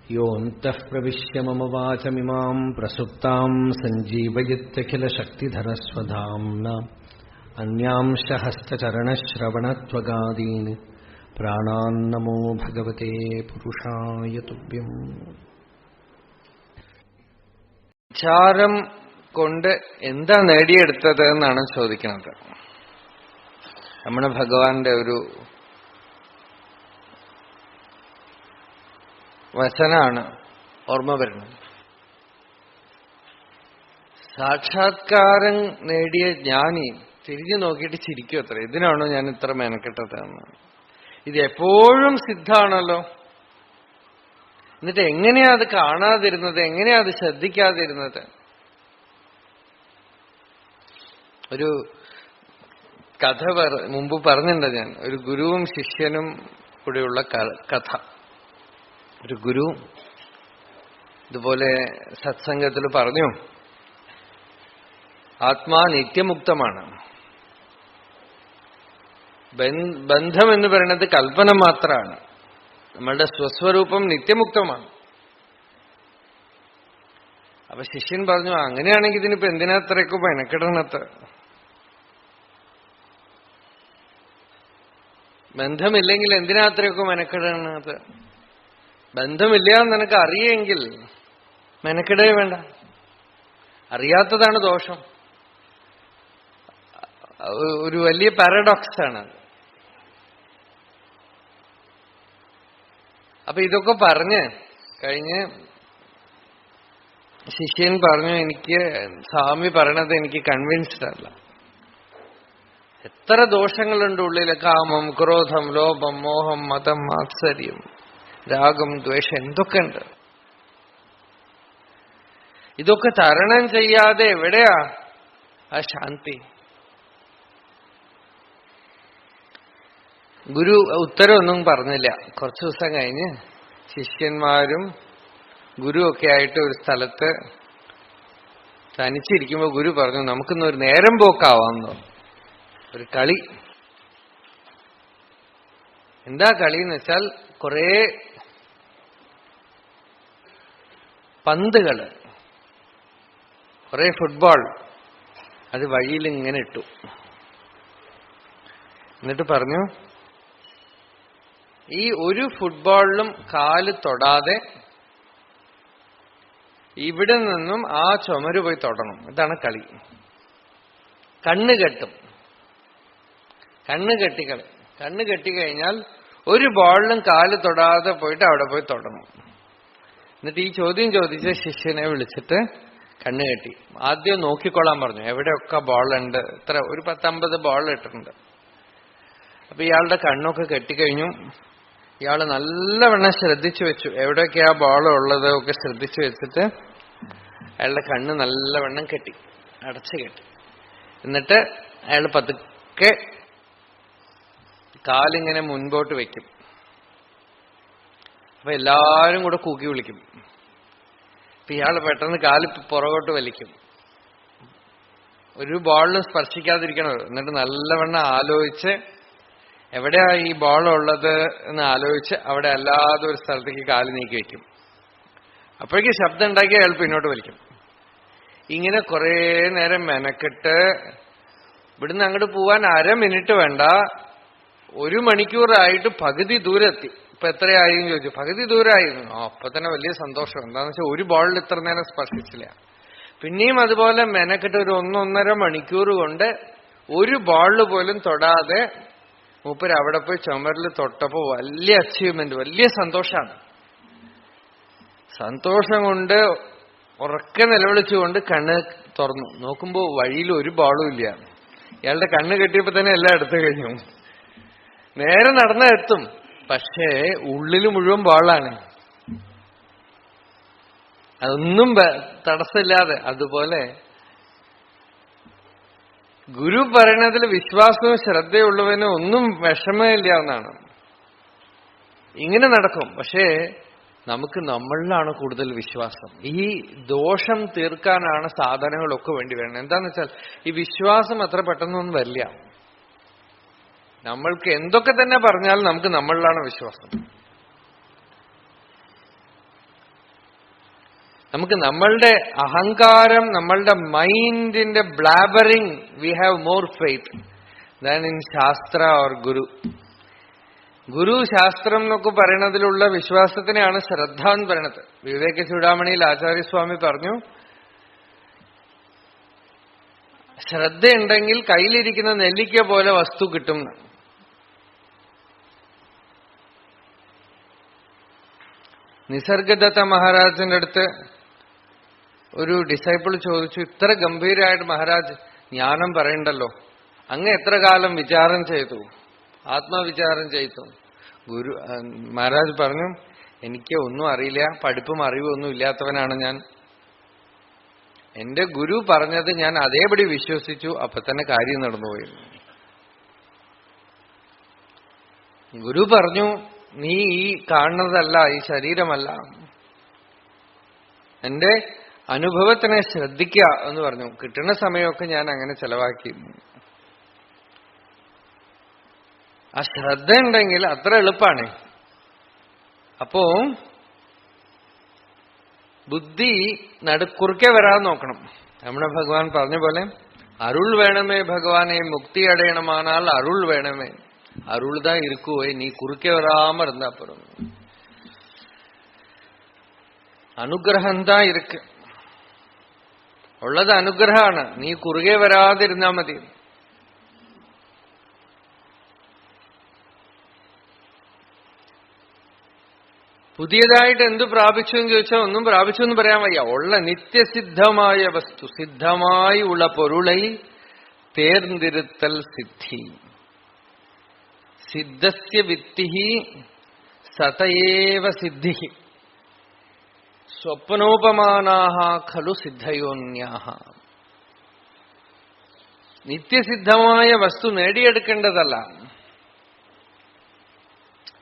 യോऽന്തഃ പ്രവിശ്യ മമ വാചമിമാം പ്രസുപ്താം സഞ്ജീവയത്യഖിലശക്തിധരസ്വധാംന അന്യാംശ ഹസ്തചരണശ്രവണത്വഗാദീൻ പ്രാണാന്നമോ ഭഗവതേ പുരുഷായ തുഭ്യം. വിചാരം കൊണ്ട് എന്താ നേടിയെടുത്തത് എന്നാണ് ചോദിക്കുന്നത്. നമ്മുടെ ഭഗവാന്റെ ഒരു വചനാണ് ഓർമ്മ വരുന്നത്. സാക്ഷാത്കാരം നേടിയ ജ്ഞാനി തിരിഞ്ഞു നോക്കിയിട്ട് ചിരിക്കും അത്ര. ഇതിനാണോ ഞാൻ ഇത്ര മെനക്കെട്ടത് എന്ന്. ഇത് എപ്പോഴും സിദ്ധാണല്ലോ. എന്നിട്ട് എങ്ങനെയാ അത് കാണാതിരുന്നത്, എങ്ങനെയാ അത് ശ്രദ്ധിക്കാതിരുന്നത്? ഒരു കഥ മുമ്പ് പറഞ്ഞിട്ടുണ്ട് ഞാൻ. ഒരു ഗുരുവും ശിഷ്യനും കൂടെയുള്ള കഥ. ഒരു ഗുരു ഇതുപോലെ സത്സംഗത്തിൽ പറഞ്ഞു, ആത്മാ നിത്യമുക്തമാണ്. ബന്ധം എന്ന് പറയുന്നത് കൽപ്പന മാത്രമാണ്. നമ്മളുടെ സ്വസ്വരൂപം നിത്യമുക്തമാണ്. അപ്പൊ ശിഷ്യൻ പറഞ്ഞു, അങ്ങനെയാണെങ്കിൽ ഇതിനിപ്പോ എന്തിനാ അത്രയൊക്കെ മെനക്കെടണത്ത്? ബന്ധമില്ലെങ്കിൽ എന്തിനാ അത്രയൊക്കെ മെനക്കെടണത്? ബന്ധമില്ല എന്ന് നിനക്ക് അറിയെങ്കിൽ മെനക്കെടേ വേണ്ട. അറിയാത്തതാണ് ദോഷം. ഒരു വലിയ പാരഡോക്സ് ആണ്. അപ്പൊ ഇതൊക്കെ പറഞ്ഞ് കഴിഞ്ഞ് ശിഷ്യൻ പറഞ്ഞു, എനിക്ക് സ്വാമി പറയണത് എനിക്ക് കൺവിൻസ്ഡ് അല്ല. എത്ര ദോഷങ്ങളുണ്ട് ഉള്ളില്. കാമം, ക്രോധം, ലോഭം, മോഹം, മതം, മാത്സര്യം, രാഗം, ദ്വേഷം, എന്തൊക്കെ ഉണ്ട്. ഇതൊക്കെ തരണം ചെയ്യാതെ എവിടെയാ ആ ശാന്തി? ഗുരു ഉത്തരവൊന്നും പറഞ്ഞില്ല. കുറച്ചു ദിവസം കഴിഞ്ഞ് ശിഷ്യന്മാരും ഗുരുവൊക്കെ ആയിട്ട് ഒരു സ്ഥലത്ത് തനിച്ചിരിക്കുമ്പോ ഗുരു പറഞ്ഞു, നമുക്കിന്നൊരു നേരം പോക്കാവാന്നോ, ഒരു കളി. എന്താ കളി എന്ന് വെച്ചാൽ കുറേ പന്തുകള്, കുറെ ഫുട്ബോൾ അത് വഴിയിൽ ഇങ്ങനെ ഇട്ടു. എന്നിട്ട് പറഞ്ഞു, ഈ ഒരു ഫുട്ബോളിലും കാല് തൊടാതെ ഇവിടെ നിന്നും ആ ചുമര് പോയി തൊടണം. ഇതാണ് കളി. കണ്ണ് കെട്ടും. കണ്ണ് കെട്ടിക്കഴിഞ്ഞാൽ ഒരു ബോളിലും കാല് തൊടാതെ പോയിട്ട് അവിടെ പോയി തൊടണം. എന്നിട്ട് ഈ ചോദ്യം ചോദിച്ച ശിഷ്യനെ വിളിച്ചിട്ട് കണ്ണ് കെട്ടി. ആദ്യം നോക്കിക്കൊള്ളാൻ പറഞ്ഞു, എവിടെയൊക്കെ ബോളുണ്ട്. ഇത്ര ഒരു 10-50 ബോൾ ഇട്ടിട്ടുണ്ട്. അപ്പൊ ഇയാളുടെ കണ്ണൊക്കെ കെട്ടിക്കഴിഞ്ഞു. ഇയാള് നല്ലവണ്ണം ശ്രദ്ധിച്ചു വെച്ചു, എവിടെയൊക്കെയാ ബോൾ ഉള്ളത് ഒക്കെ ശ്രദ്ധിച്ചു വെച്ചിട്ട് അയാളുടെ കണ്ണ് നല്ലവണ്ണം കെട്ടി, അടച്ചു കെട്ടി. എന്നിട്ട് അയാൾ പതുക്കെ കാലിങ്ങനെ മുൻപോട്ട് വെക്കും. അപ്പൊ എല്ലാരും കൂടെ കൂക്കി വിളിക്കും. അപ്പൊ ഇയാൾ പെട്ടെന്ന് കാല് പുറകോട്ട് വലിക്കും. ഒരു ബോളിലും സ്പർശിക്കാതിരിക്കണം. എന്നിട്ട് നല്ലവണ്ണം ആലോചിച്ച് എവിടെയാ ഈ ബോൾ ഉള്ളത് എന്ന് ആലോചിച്ച് അവിടെ അല്ലാതെ ഒരു സ്ഥലത്തേക്ക് കാല് നീക്കി വെക്കും. അപ്പോഴേക്ക് ശബ്ദം ഉണ്ടാക്കി അയാൾ പിന്നോട്ട് വലിക്കും. ഇങ്ങനെ കുറേ നേരം മെനക്കെട്ട് ഇവിടുന്ന് അങ്ങോട്ട് പോവാൻ 1/2 മിനിറ്റ് വേണ്ട, 1 മണിക്കൂറായിട്ട് പകുതി ദൂരെത്തി. ഇപ്പൊ എത്രയായി എന്ന് ചോദിച്ചു. പകുതി ദൂരമായിരുന്നു. അപ്പൊ തന്നെ വലിയ സന്തോഷം. എന്താന്ന് വെച്ചാൽ ഒരു ബോളിൽ ഇത്ര നേരം സ്പർശിച്ചില്ല. പിന്നെയും അതുപോലെ മെനക്കെട്ട് ഒരു 1-1.5 മണിക്കൂർ കൊണ്ട് ഒരു ബോളിൽ പോലും തൊടാതെ മൂപ്പര് അവിടെ പോയി ചുമരിൽ തൊട്ടപ്പോ വലിയ അച്ചീവ്മെന്റ്, വലിയ സന്തോഷമാണ്. സന്തോഷം കൊണ്ട് ഉറക്കെ നിലവിളിച്ചുകൊണ്ട് കണ്ണ് തുറന്നു നോക്കുമ്പോ വഴിയിൽ ഒരു ബോളും ഇല്ല. ഇയാളുടെ കണ്ണ് കെട്ടിയപ്പോ തന്നെ എല്ലാം എടുത്തു കഴിഞ്ഞു. നേരെ നടന്നാ എത്തും, പക്ഷേ ഉള്ളിൽ മുഴുവൻ ബോളാണ്. അതൊന്നും തടസ്സമില്ലാതെ. അതുപോലെ ഗുരു പറയണതിൽ വിശ്വാസവും ശ്രദ്ധയുള്ളവനും ഒന്നും വിഷമമില്ല എന്നാണ്. ഇങ്ങനെ നടക്കും. പക്ഷേ നമുക്ക് നമ്മളിലാണ് കൂടുതൽ വിശ്വാസം. ഈ ദോഷം തീർക്കാനാണ് സാധനങ്ങളൊക്കെ വേണ്ടി വരുന്നത്. എന്താന്ന് വെച്ചാൽ ഈ വിശ്വാസം അത്ര പെട്ടെന്നൊന്നും വരില്ല. നമ്മൾക്ക് എന്തൊക്കെ തന്നെ പറഞ്ഞാലും നമുക്ക് നമ്മളിലാണ് വിശ്വാസം. നമുക്ക് നമ്മളുടെ അഹങ്കാരം, നമ്മളുടെ മൈൻഡിന്റെ blabbering, we have more faith than in shastra or guru. ഗുരു ശാസ്ത്രം എന്നൊക്കെ പറയണതിലുള്ള വിശ്വാസത്തിനെയാണ് ശ്രദ്ധ എന്ന് പറയണത്. വിവേക ചൂടാമണിയിൽ ആചാര്യസ്വാമി പറഞ്ഞു, ശ്രദ്ധയുണ്ടെങ്കിൽ കയ്യിലിരിക്കുന്ന നെല്ലിക്ക പോലെ വസ്തു കിട്ടും. നിസർഗദത്ത മഹാരാജിന്റെ അടുത്ത് ഒരു ഡിസൈപ്പിൾ ചോദിച്ചു, ഇത്ര ഗംഭീരമായിട്ട് മഹാരാജ് ജ്ഞാനം പറയണ്ടല്ലോ, അങ്ങ് എത്ര കാലം വിചാരം ചെയ്തു, ആത്മവിചാരം ചെയ്തു? മഹാരാജ് പറഞ്ഞു, എനിക്ക് ഒന്നും അറിയില്ല, പഠിപ്പും അറിവൊന്നും ഇല്ലാത്തവനാണ് ഞാൻ. എന്റെ ഗുരു പറഞ്ഞത് ഞാൻ അതേപടി വിശ്വസിച്ചു, അപ്പൊ തന്നെ കാര്യം നടന്നുപോയി. ഗുരു പറഞ്ഞു, നീ ഈ കാണുന്നതല്ല, ഈ ശരീരമല്ല, എന്റെ അനുഭവത്തിനെ ശ്രദ്ധിക്കുക എന്ന് പറഞ്ഞു. കിട്ടുന്ന സമയമൊക്കെ ഞാൻ അങ്ങനെ ചെലവാക്കി. ആ ശ്രദ്ധ ഉണ്ടെങ്കിൽ അത്ര എളുപ്പമാണ്. അപ്പോ ബുദ്ധി കുറുക്കെ വരാതെ നോക്കണം. നമ്മുടെ ഭഗവാൻ പറഞ്ഞ പോലെ, അരുൾ വേണമേ ഭഗവാനെ, മുക്തി അടയണമാനാൽ അരുൾ വേണമേ. அருள்தா இருக்குவே, நீ குறுக்கே வராம இருந்தா போறோம். അനുഗ്രഹംதான் இருக்கு, ഉള്ളത് അനുഗ്രഹമാണ്. നീ കുറുകെ വരാതിരുന്നാ മതി. പുതിയതായിട്ട് എന്ത് പ്രാപിച്ചു എന്ന് ചോദിച്ചാൽ ഒന്നും പ്രാപിച്ചു എന്ന് പറയാൻ വയ്യ. ഉള്ള നിത്യസിദ്ധമായ വസ്തു, സിദ്ധമായി ഉള്ള പൊരുളை തേർന്നിരുത്തൽ സിദ്ധി. സിദ്ധസ്യ വിത്തിഹി സതയേവ സിദ്ധി. സ്വപ്നോപമാനാഹ ഖലു സിദ്ധയോന്യാഹ. നിത്യസിദ്ധമായ വസ്തു നേടിയെടുക്കേണ്ടതല്ല.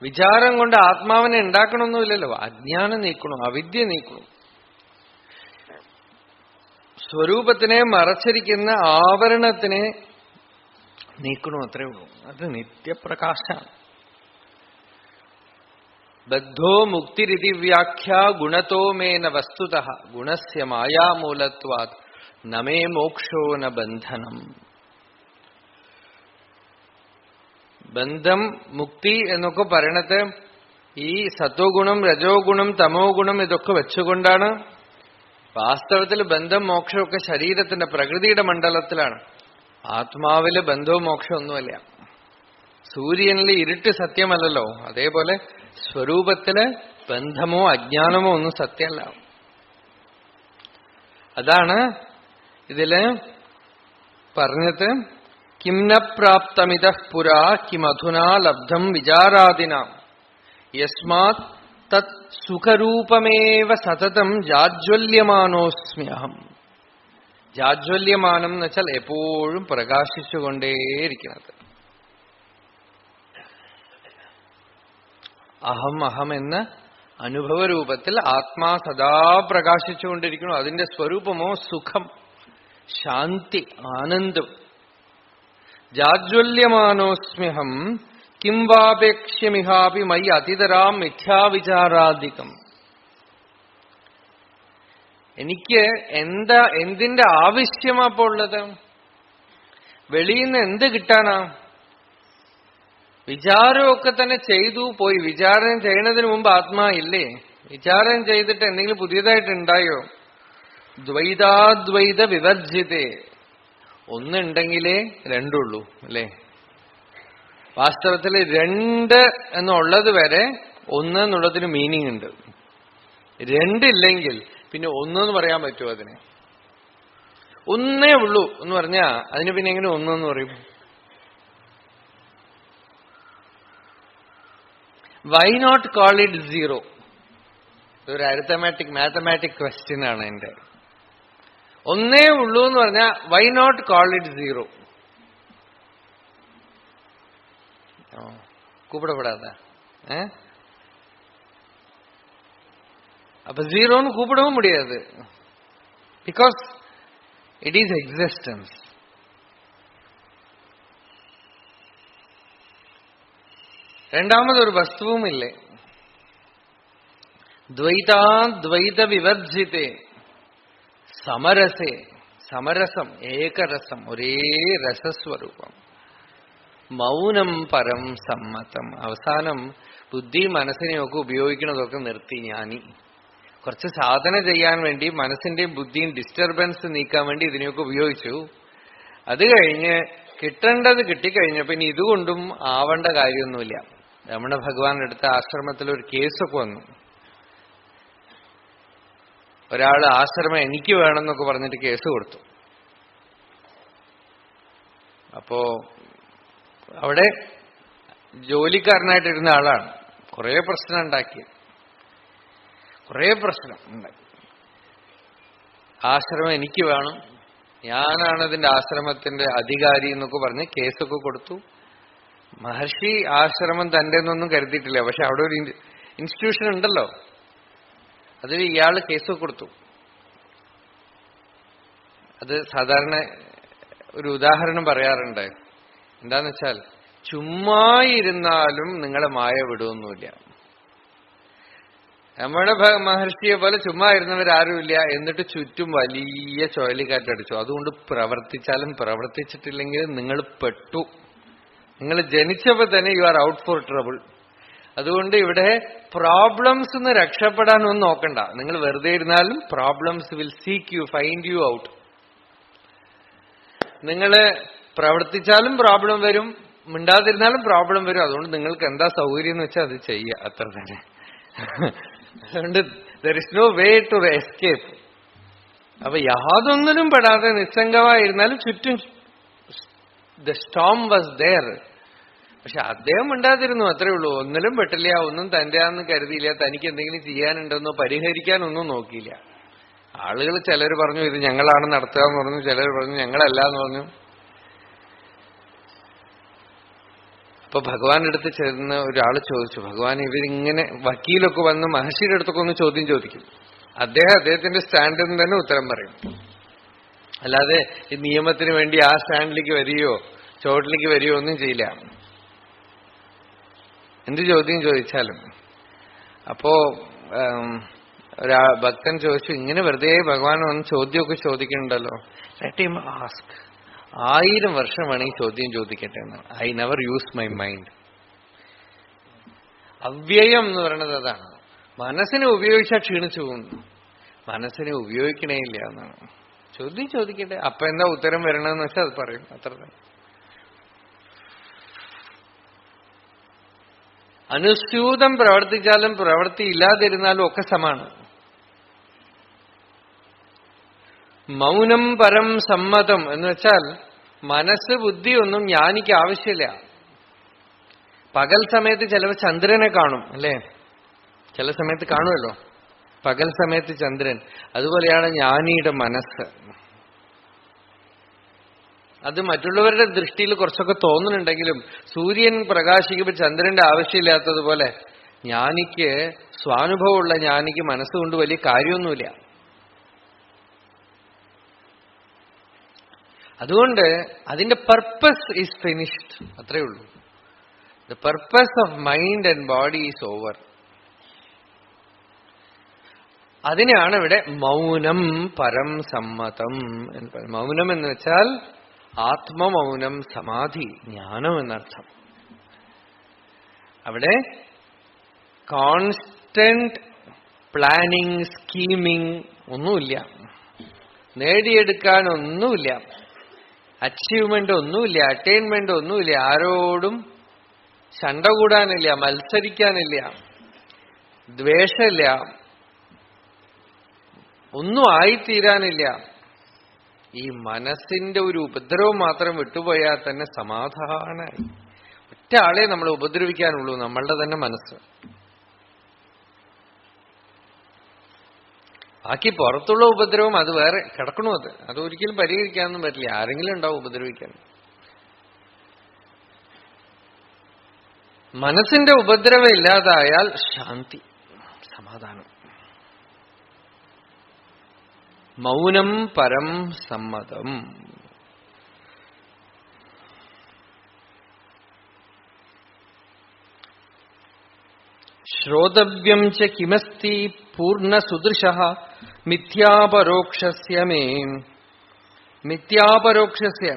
വിചാരം കൊണ്ട് ആത്മാവിനെ ഉണ്ടാക്കണമെന്നില്ലല്ലോ. അജ്ഞാനം നീക്കണം, അവിദ്യ നീക്കണം. സ്വരൂപത്തിനെ മറച്ചിരിക്കുന്ന ആവരണത്തിനെ നീക്കണം, അത്രേ ഉള്ളൂ. അത് നിത്യപ്രകാശാണ്. ബദ്ധോ മുക്തിരിതി വ്യാഖ്യ ഗുണതോ മേന വസ്തുതഃ ഗുണസ്യ മായാമൂലത്വാത് നമേ മോക്ഷോ ന ബന്ധനം. ബന്ധം, മുക്തി എന്നൊക്കെ പറയണത് ഈ സത്വ ഗുണം, രജോ ഗുണം, തമോ ഗുണം ഇതൊക്കെ വെച്ചുകൊണ്ടാണ്. വാസ്തവത്തിൽ ബന്ധം, മോക്ഷമൊക്കെ ശരീരത്തിന്റെ പ്രകൃതിയുടെ മണ്ഡലത്തിലാണ്. ആത്മാവില് ബന്ധവും മോക്ഷവും ഒന്നുമല്ല. സൂര്യനിൽ ഇരുട്ട് സത്യമല്ലല്ലോ, അതേപോലെ സ്വരൂപത്തില് ബന്ധമോ അജ്ഞാനമോ ഒന്നും സത്യമല്ല. അതാണ് ഇതില് പറഞ്ഞത്. കിം ന പ്രാപ്തമിതഃ പുരാ കിമധുനാ ലബ്ധം വിചാരാദിന യസ്മാത് തത് സുഖരൂപമേവ സതതം ജാജ്വല്യമാനോസ്മ്യഹം. ജാജ്വല്യമാനം എന്ന് വെച്ചാൽ എപ്പോഴും പ്രകാശിച്ചുകൊണ്ടേയിരിക്കുന്നത്. അഹം അഹം എന്ന അനുഭവരൂപത്തിൽ ആത്മാ സദാ പ്രകാശിച്ചുകൊണ്ടിരിക്കണം. അതിന്റെ സ്വരൂപമോ സുഖം, ശാന്തി, ആനന്ദം. ജാജ്വല്യമാനോസ്മ്യഹം കിം വാപേക്ഷ്യമിഹാപി മയി അതിതരാം മിഥ്യാവിചാരാധികം. എനിക്ക് എന്തിന്റെ ആവശ്യമാപ്പോ ഉള്ളത്? വെളിയിൽ നിന്ന് എന്ത് കിട്ടാനാ? വിചാരമൊക്കെ തന്നെ ചെയ്തു പോയി. വിചാരം ചെയ്യണതിന് മുമ്പ് ആത്മാ ഇല്ലേ? വിചാരം ചെയ്തിട്ട് എന്തെങ്കിലും പുതിയതായിട്ട് ഉണ്ടായോ? ദ്വൈതാദ്വൈത വിവർജിതേ. ഒന്നുണ്ടെങ്കിലേ രണ്ടുള്ളൂ, അല്ലേ? വാസ്തവത്തിൽ രണ്ട് എന്നുള്ളത് വരെ ഒന്ന് എന്നുള്ളതിന് മീനിങ് ഉണ്ട്. രണ്ടില്ലെങ്കിൽ പിന്നെ ഒന്നെന്ന് പറയാൻ പറ്റുമോ? അതിന് ഒന്നേ ഉള്ളൂ എന്ന് പറഞ്ഞാ അതിന് പിന്നെ എങ്ങനെ ഒന്നെന്ന് പറയും? Why not call it zero? ഇതൊരു മാത്തമാറ്റിക് ക്വസ്റ്റ്യൻ ആണ് എന്റെ. ഒന്നേ ഉള്ളൂ എന്ന് പറഞ്ഞാൽ why not call it zero? കൂപ്പിടപ്പെടാத அப்ப ஜீரோன்னு கூப்பிடவும் முடியாது. Because it is existence. രണ്ടാമതൊരു വസ്തുവും ഇല്ലേ. ദ്വൈതാദ്വൈത വിവർജിതേ സമരസേ, സമരസം ഏകരസം, ഒരേ രസസ്വരൂപം. മൗനം പരം സമ്മതം. അവസാനം ബുദ്ധി മനസ്സിനെയൊക്കെ ഉപയോഗിക്കണതൊക്കെ നിർത്തി ജ്ഞാനി. കുറച്ച് സാധന ചെയ്യാൻ വേണ്ടി മനസ്സിന്റെയും ബുദ്ധിയും ഡിസ്റ്റർബൻസ് നീക്കാൻ വേണ്ടി ഇതിനെയൊക്കെ ഉപയോഗിച്ചു. അത് കഴിഞ്ഞ് കിട്ടേണ്ടത് കിട്ടിക്കഴിഞ്ഞപ്പോ ഇനി ഇതുകൊണ്ടും ആവേണ്ട കാര്യമൊന്നുമില്ല. രമണ ഭഗവാൻ എടുത്ത ആശ്രമത്തിൽ ഒരു കേസൊക്കെ വന്നു. ഒരാൾ ആശ്രമം എനിക്ക് വേണമെന്നൊക്കെ പറഞ്ഞിട്ട് കേസ് കൊടുത്തു. അപ്പോ അവിടെ ജോലിക്കാരനായിട്ടിരുന്ന ആളാണ്. കുറെ പ്രശ്നം ഉണ്ടാക്കി, കുറെ പ്രശ്നം ഉണ്ടാക്കി. ആശ്രമം എനിക്ക് വേണം, ഞാനാണ് അതിന്റെ ആശ്രമത്തിന്റെ അധികാരി എന്നൊക്കെ പറഞ്ഞ് കേസൊക്കെ കൊടുത്തു. മഹർഷി ആശ്രമം തന്റെ എന്നൊന്നും കരുതിയിട്ടില്ല. പക്ഷെ അവിടെ ഒരു ഇൻസ്റ്റിറ്റ്യൂഷൻ ഉണ്ടല്ലോ, അതിൽ ഇയാൾ കേസ് കൊടുത്തു. അത് സാധാരണ ഒരു ഉദാഹരണം പറയാറുണ്ട്. എന്താന്ന് വെച്ചാൽ, ചുമ്മാ ഇരുന്നാലും നിങ്ങളെ മായ വിടുവൊന്നുമില്ല. നമ്മുടെ മഹർഷിയെ പോലെ ചുമ്മാ ഇരുന്നവരാരുമില്ല. എന്നിട്ട് ചുറ്റും വലിയ ചുഴലിക്കാറ്റടിച്ചു. അതുകൊണ്ട് പ്രവർത്തിച്ചാലും പ്രവർത്തിച്ചിട്ടില്ലെങ്കിലും നിങ്ങൾ പെട്ടു. നിങ്ങൾ ജനിച്ചപ്പോ തന്നെ you are out for trouble. അതുകൊണ്ട് ഇവിടെ പ്രോബ്ലംസ് നിന്ന് രക്ഷപ്പെടാനൊന്നും നോക്കണ്ട. നിങ്ങൾ വെറുതെ ഇരുന്നാലും problems will seek you, find you out. നിങ്ങൾ പ്രവർത്തിച്ചാലും പ്രോബ്ലം വരും, മിണ്ടാതിരുന്നാലും പ്രോബ്ലം വരും. അതുകൊണ്ട് നിങ്ങൾക്ക് എന്താ സൗകര്യം എന്ന് വെച്ചാൽ അത് ചെയ്യുക, അത്ര തന്നെ. അതുകൊണ്ട് there is no way to escape. അപ്പൊ യാതൊന്നിനും പെടാതെ നിസ്സംഗമായിരുന്നാലും ചുറ്റും ദ സ്റ്റോം വാസ് ദെയർ. പക്ഷെ അദ്ദേഹം മിണ്ടാതിരുന്നു, അത്രേ ഉള്ളൂ. ഒന്നിലും പെട്ടില്ല, ഒന്നും തന്റെയാന്ന് കരുതിയില്ല, തനിക്ക് എന്തെങ്കിലും ചെയ്യാനുണ്ടെന്നോ പരിഹരിക്കാനൊന്നും നോക്കിയില്ല. ആളുകൾ ചിലർ പറഞ്ഞു ഇത് ഞങ്ങളാണ് നടത്തുക എന്ന് പറഞ്ഞു, ചിലർ പറഞ്ഞു ഞങ്ങളല്ല എന്ന് പറഞ്ഞു. അപ്പൊ ഭഗവാന്റെ അടുത്ത് ചെന്ന് ഒരാൾ ചോദിച്ചു, ഭഗവാൻ ഇവരിങ്ങനെ വക്കീലൊക്കെ വന്ന് മഹർഷിയുടെ അടുത്തൊക്കെ ഒന്ന് ചോദ്യം ചോദിക്കും. അദ്ദേഹത്തിന്റെ സ്റ്റാൻഡിൽ നിന്ന് തന്നെ ഉത്തരം പറയും. അല്ലാതെ ഈ നിയമത്തിന് വേണ്ടി ആ സ്റ്റാൻഡിലേക്ക് വരികയോ ചോട്ടിലേക്ക് വരികയോ ഒന്നും ചെയ്യില്ല, എന്ത് ചോദ്യം ചോദിച്ചാലും. അപ്പോ ഭക്തൻ ചോദിച്ചു, ഇങ്ങനെ വെറുതെ ഭഗവാൻ വന്ന് ചോദ്യമൊക്കെ ചോദിക്കുന്നുണ്ടല്ലോ, ലെറ്റ് ഹിം ആസ്ക്. 1000 വർഷം വേണമെങ്കിൽ ചോദ്യം ചോദിക്കട്ടെ എന്നാണ്. I never use my mind. അവ്യയം എന്ന് പറയുന്നത് അതാണ്. മനസ്സിനെ ഉപയോഗിച്ചാൽ ക്ഷീണിച്ചു പോകുന്നു, മനസ്സിനെ ഉപയോഗിക്കണേ ഇല്ല എന്നാണ്. ചോദ്യം ചോദിക്കട്ടെ, അപ്പൊ എന്താ ഉത്തരം വരണമെന്ന് വെച്ചാൽ അത് പറയും, അത്ര തന്നെ. അനുസ്യൂതം പ്രവർത്തിച്ചാലും പ്രവൃത്തി ഇല്ലാതിരുന്നാലും ഒക്കെ സമാണ്. മൗനം പരം സമ്മതം എന്ന് വെച്ചാൽ മനസ്സ് ബുദ്ധി ഒന്നും ജ്ഞാനിക്ക് ആവശ്യമില്ല. പകൽ സമയത്ത് ചിലവ് ചന്ദ്രനെ കാണും അല്ലേ, ചില സമയത്ത് കാണുമല്ലോ പകൽ സമയത്ത് ചന്ദ്രൻ. അതുപോലെയാണ് ജ്ഞാനിയുടെ മനസ്സ്. അത് മറ്റുള്ളവരുടെ ദൃഷ്ടിയിൽ കുറച്ചൊക്കെ തോന്നുന്നുണ്ടെങ്കിലും സൂര്യൻ പ്രകാശിക്കുമ്പോൾ ചന്ദ്രന്റെ ആവശ്യമില്ലാത്തതുപോലെ ജ്ഞാനിക്ക്, സ്വാനുഭവമുള്ള ജ്ഞാനിക്ക് മനസ്സുകൊണ്ട് വലിയ കാര്യമൊന്നുമില്ല. അതുകൊണ്ട് അതിന്റെ പർപ്പസ് ഈസ് ഫിനിഷ്ഡ്, അത്രേ ഉള്ളൂ. The purpose of mind and body is over. അതിനെയാണ് ഇവിടെ മൗനം പരം സമ്മതം എന്ന് പറയുന്നത്. മൗനം എന്ന് വെച്ചാൽ ആത്മമൗനം, സമാധി, ജ്ഞാനം എന്നർത്ഥം. അവിടെ കോൺസ്റ്റന്റ് പ്ലാനിങ്, സ്കീമിങ് ഒന്നുമില്ല, നേടിയെടുക്കാനൊന്നുമില്ല, അച്ചീവ്മെന്റ് ഒന്നുമില്ല, അറ്റൈൻമെന്റ് ഒന്നുമില്ല, ആരോടും ശണ്ട കൂടാനില്ല, മത്സരിക്കാനില്ല, ദ്വേഷമില്ല, ഒന്നും ആയിത്തീരാനില്ല. ഈ മനസ്സിന്റെ ഒരു ഉപദ്രവം മാത്രം വിട്ടുപോയാൽ തന്നെ സമാധാനമായി. ഒറ്റ ആളെ നമ്മൾ ഉപദ്രവിക്കാനുള്ളൂ, നമ്മളുടെ തന്നെ മനസ്സ്. ബാക്കി പുറത്തുള്ള ഉപദ്രവം അത് വേറെ കിടക്കണു. അത് ഒരിക്കലും പരിഹരിക്കാനൊന്നും പറ്റില്ല. ആരെങ്കിലും ഉണ്ടാവും ഉപദ്രവിക്കാൻ. മനസ്സിന്റെ ഉപദ്രവം ഇല്ലാതായാൽ ശാന്തി, സമാധാനം. മൗനം പരം സമ്മതം. ശ്രോതവ്യം ച കിമസ്തി പൂർണ്ണസുദൃശഃ മിഥ്യാപരോക്ഷസ്യ മേ. മിഥ്യാപരോക്ഷസ്യ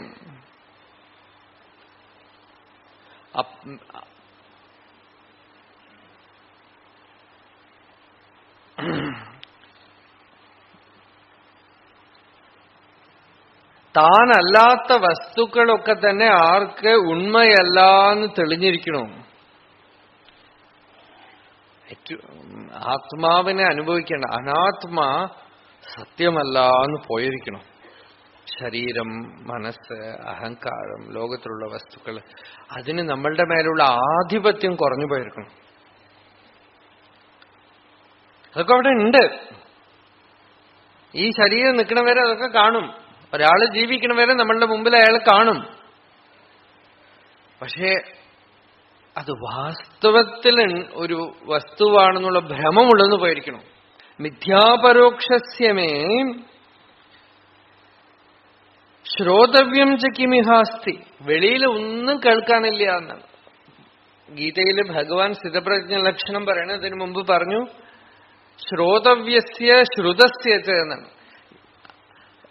താനല്ലാത്ത വസ്തുക്കളൊക്കെ തന്നെ ആർക്ക് ഉണ്മയല്ലാന്ന് തെളിഞ്ഞിരിക്കണോ? ആത്മാവിനെ അനുഭവിക്കേണ്ട അനാത്മാ സത്യമല്ലാന്ന് പോയിരിക്കണം. ശരീരം, മനസ്സ്, അഹങ്കാരം, ലോകത്തിലുള്ള വസ്തുക്കൾ, അതിന് നമ്മളുടെ മേലുള്ള ആധിപത്യം കുറഞ്ഞു പോയിരിക്കണം. അതൊക്കെ അവിടെ ഉണ്ട്. ഈ ശരീരം നിൽക്കണവരെ അതൊക്കെ കാണും. ഒരാള് ജീവിക്കണവരെ നമ്മളുടെ മുമ്പിൽ അയാൾ കാണും. പക്ഷേ അത് വാസ്തവത്തിൽ ഒരു വസ്തുവാണെന്നുള്ള ഭ്രമമുള്ളെന്ന് പോയിരിക്കണം. മിഥ്യാപരോക്ഷസ്യമേ ശ്രോതവ്യം ച കിമിഹാസ്തി. വെളിയിൽ ഒന്നും കേൾക്കാനില്ല എന്നാണ് ഗീതയിൽ ഭഗവാൻ സ്ഥിതപ്രജ്ഞ ലക്ഷണം പറയണതിന് മുമ്പ് പറഞ്ഞു. ശ്രോതവ്യസ്യ ശ്രുതസ്യ എന്നാണ്.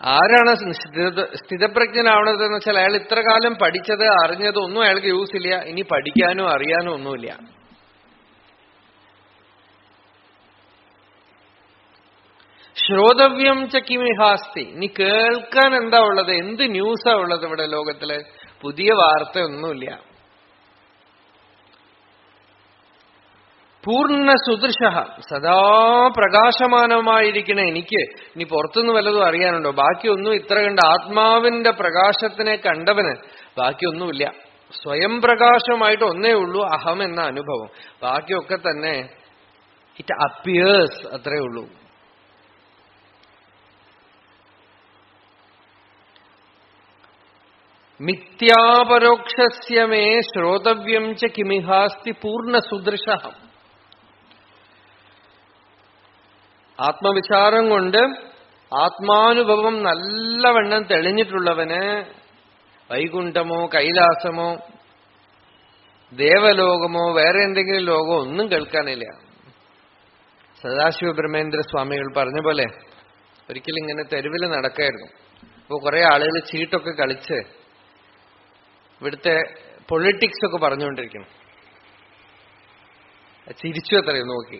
ആരാണ് സ്ഥിതപ്രജ്ഞനാവണതെന്ന് വെച്ചാൽ അയാൾ ഇത്ര കാലം പഠിച്ചത് അറിഞ്ഞത് ഒന്നും അയാൾക്ക് യൂസ് ഇല്ല. ഇനി പഠിക്കാനോ അറിയാനോ ഒന്നുമില്ല. ശ്രോതവ്യം ച കിമിഹാസ്തി. ഇനി കേൾക്കാൻ എന്താ ഉള്ളത്? എന്ത് ന്യൂസാ ഉള്ളത് ഇവിടെ ലോകത്തില്? പുതിയ വാർത്തയൊന്നുമില്ല. പൂർണ്ണ സുദൃശ, സദാ പ്രകാശമാനമായിരിക്കണ എനിക്ക് ഇനി പുറത്തുനിന്ന് വല്ലതും അറിയാനുണ്ടോ? ബാക്കിയൊന്നും ഇത്ര കണ്ട് ആത്മാവിന്റെ പ്രകാശത്തിനെ കണ്ടവന് ബാക്കിയൊന്നുമില്ല. സ്വയം പ്രകാശമായിട്ട് ഒന്നേ ഉള്ളൂ, അഹം എന്ന അനുഭവം. ബാക്കിയൊക്കെ തന്നെ ഇറ്റ് അപ്പിയേഴ്സ്, അത്രേ ഉള്ളൂ. മിഥ്യാപരോക്ഷസ്യമേ ശ്രോതവ്യം ച കിമിഹാസ്തി പൂർണ്ണസുദൃശ. ആത്മവിചാരം കൊണ്ട് ആത്മാനുഭവം നല്ലവണ്ണം തെളിഞ്ഞിട്ടുള്ളവന് വൈകുണ്ഠമോ കൈലാസമോ ദേവലോകമോ വേറെ എന്തെങ്കിലും ലോകമോ ഒന്നും കേൾക്കാനില്ല. സദാശിവ ബ്രഹ്മേന്ദ്ര സ്വാമികൾ പറഞ്ഞ പോലെ ഒരിക്കലും ഇങ്ങനെ തെരുവിൽ നടക്കായിരുന്നു. അപ്പോൾ കുറെ ആളുകൾ ചീട്ടൊക്കെ കളിച്ച് ഇവിടുത്തെ പൊളിറ്റിക്സ് ഒക്കെ പറഞ്ഞുകൊണ്ടിരിക്കണം. ചിരിച്ചു അത്രയും നോക്കി.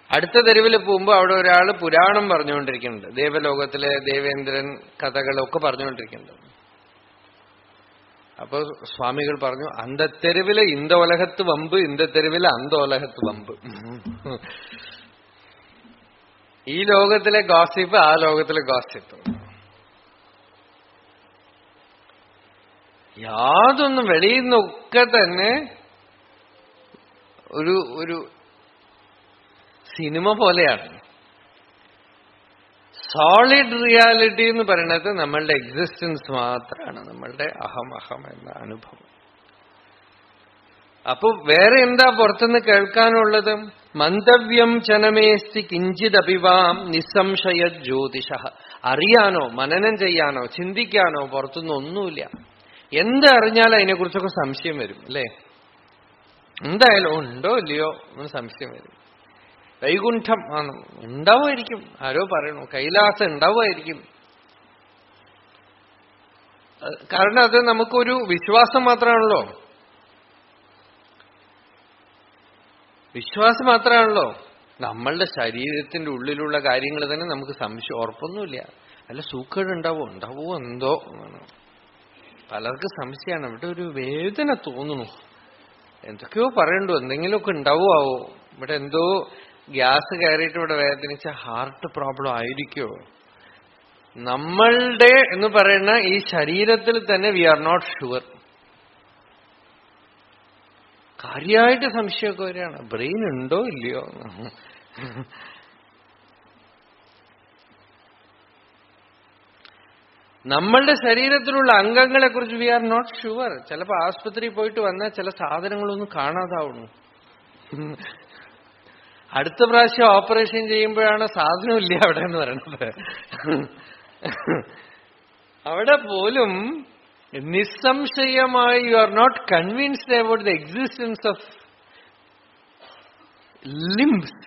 അടുത്ത തെരുവിൽ പോകുമ്പോൾ അവിടെ ഒരാൾ പുരാണം പറഞ്ഞുകൊണ്ടിരിക്കുന്നുണ്ട്. ദേവലോകത്തിലെ ദേവേന്ദ്രൻ കഥകളൊക്കെ പറഞ്ഞുകൊണ്ടിരിക്കുന്നുണ്ട്. അപ്പൊ സ്വാമികൾ പറഞ്ഞു, അന്ത തെരുവില് ഇന്ത ഉലകത്ത് വമ്പ്, ഇന്ത തെരുവില് അന്ത ഉലകത്ത് വമ്പ്. ഈ ലോകത്തിലെ ഗോസിപ്പ്, ആ ലോകത്തിലെ ഗോസിപ്പ്. യാതൊന്നും വെളിയിൽ നിന്നൊക്കെ തന്നെ ഒരു സിനിമ പോലെയാണ്. സോളിഡ് റിയാലിറ്റി എന്ന് പറയുന്നത് നമ്മളുടെ എക്സിസ്റ്റൻസ് മാത്രമാണ്, നമ്മളുടെ അഹം എന്ന അനുഭവം. അപ്പൊ വേറെ എന്താ പുറത്തുനിന്ന് കേൾക്കാനുള്ളത്? മന്തവ്യം ചനമേസ്തി കിഞ്ചിദപിവാം നിസ്സംശയ ജ്യോതിഷ. അറിയാനോ മനനം ചെയ്യാനോ ചിന്തിക്കാനോ പുറത്തുനിന്ന് ഒന്നുമില്ല. എന്തറിഞ്ഞാലും അതിനെക്കുറിച്ചൊക്കെ സംശയം വരും അല്ലേ? എന്തായാലും ഉണ്ടോ ഇല്ലയോ എന്ന് സംശയം വരും. വൈകുണ്ഠം ആണ് ഉണ്ടാവുമായിരിക്കും, ആരോ പറയണു. കൈലാസം ഉണ്ടാവുമായിരിക്കും. കാരണം അത് നമുക്കൊരു വിശ്വാസം മാത്രമാണല്ലോ. വിശ്വാസം മാത്രമാണല്ലോ. നമ്മളുടെ ശരീരത്തിന്റെ ഉള്ളിലുള്ള കാര്യങ്ങൾ തന്നെ നമുക്ക് സംശയം, ഉറപ്പൊന്നുമില്ല. അല്ല സൂക്കേട് ഉണ്ടാവോ എന്തോ. പലർക്കും സംശയമാണ്. ഇവിടെ ഒരു വേദന തോന്നുന്നു, എന്തൊക്കെയോ പറയണ്ടോ, എന്തെങ്കിലുമൊക്കെ ഉണ്ടാവോ. ഇവിടെ എന്തോ ഗ്യാസ് കയറിയിട്ട് ഇവിടെ വേദനിച്ച ഹാർട്ട് പ്രോബ്ലം ആയിരിക്കോ? നമ്മളുടെ എന്ന് പറയുന്ന ഈ ശരീരത്തിൽ തന്നെ വി ആർ നോട്ട് ഷുവർ. കാര്യമായിട്ട് സംശയമൊക്കെ വരികയാണ്, ബ്രെയിൻ ഉണ്ടോ ഇല്ലയോ. നമ്മളുടെ ശരീരത്തിലുള്ള അംഗങ്ങളെ കുറിച്ച് വി ആർ നോട്ട് ഷുവർ. ചിലപ്പോൾ ആസ്പത്രിയിൽ പോയിട്ട് വന്നാൽ ചില സാധനങ്ങളൊന്നും കാണാതാവണു. അടുത്ത പ്രാവശ്യം ഓപ്പറേഷൻ ചെയ്യുമ്പോഴാണ് സാധനമില്ല അവിടെ എന്ന് പറയണത്. അവിടെ പോലും നിസ്സംശയമായി you are not convinced about the existence of limbs.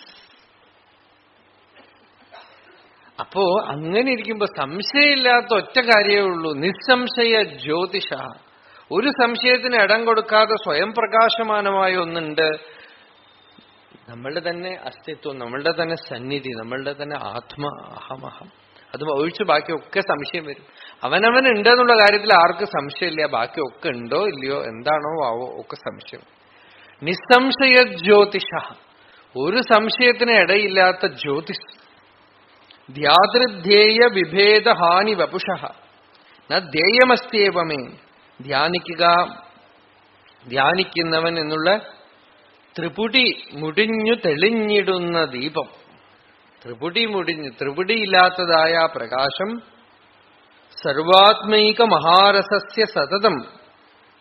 അപ്പോ അങ്ങനെ ഇരിക്കുമ്പോ സംശയമില്ലാത്ത ഒറ്റ കാര്യമേ ഉള്ളൂ, നിസ്സംശയ ജ്യോതിഷ. ഒരു സംശയത്തിന് ഇടം കൊടുക്കാതെ സ്വയം പ്രകാശമാനമായ ഒന്നുണ്ട്. നമ്മളുടെ തന്നെ അസ്തിത്വം, നമ്മളുടെ തന്നെ സന്നിധി, നമ്മളുടെ തന്നെ ആത്മ അഹമഹം. അത് ഒഴിച്ച് ബാക്കിയൊക്കെ സംശയം വരും. അവനവൻ ഉണ്ടെന്നുള്ള കാര്യത്തിൽ ആർക്കും സംശയമില്ല. ബാക്കിയൊക്കെ ഉണ്ടോ ഇല്ലയോ, എന്താണോ ആവോ ഒക്കെ സംശയം. നിസ്സംശയ ജ്യോതിഷ, ഒരു സംശയത്തിന് ഇടയില്ലാത്ത ജ്യോതിഷ്. ധ്യാതൃധ്യേയ വിഭേദ ഹാനി വപുഷ ന ധ്യേയമസ്തേവമേ. ധ്യാനിക്കുക, ധ്യാനിക്കുന്നവൻ എന്നുള്ള ത്രിപുടി മുടിഞ്ഞു തെളിഞ്ഞിടുന്ന ദീപം. ത്രിപുടി മുടിഞ്ഞു, ത്രിപുടിയില്ലാത്തതായ പ്രകാശം. സർവാത്മൈക മഹാരസസ്യ സതതം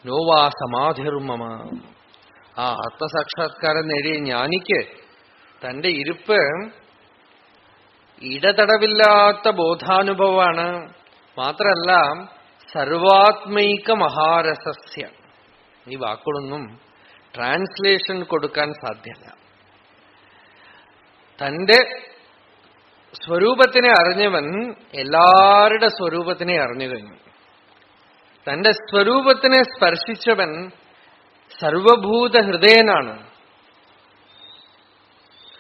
നോവാ സമാധിർമമ. ആ ആത്മസാക്ഷാത്കാരം നേടിയ ജ്ഞാനിക്ക് തന്റെ ഇരുപ്പ് ഇടതടവില്ലാത്ത ബോധാനുഭവമാണ്. മാത്രല്ല സർവാത്മൈക മഹാരസസ്യ. ഈ വാക്കുകളൊന്നും ട്രാൻസ്ലേഷൻ കൊടുക്കാൻ സാധ്യമല്ല. തന്റെ സ്വരൂപത്തിനെ അറിഞ്ഞവൻ എല്ലാവരുടെ സ്വരൂപത്തിനെ അറിഞ്ഞു കഴിഞ്ഞു. തന്റെ സ്വരൂപത്തിനെ സ്പർശിച്ചവൻ സർവഭൂത ഹൃദയനാണ്.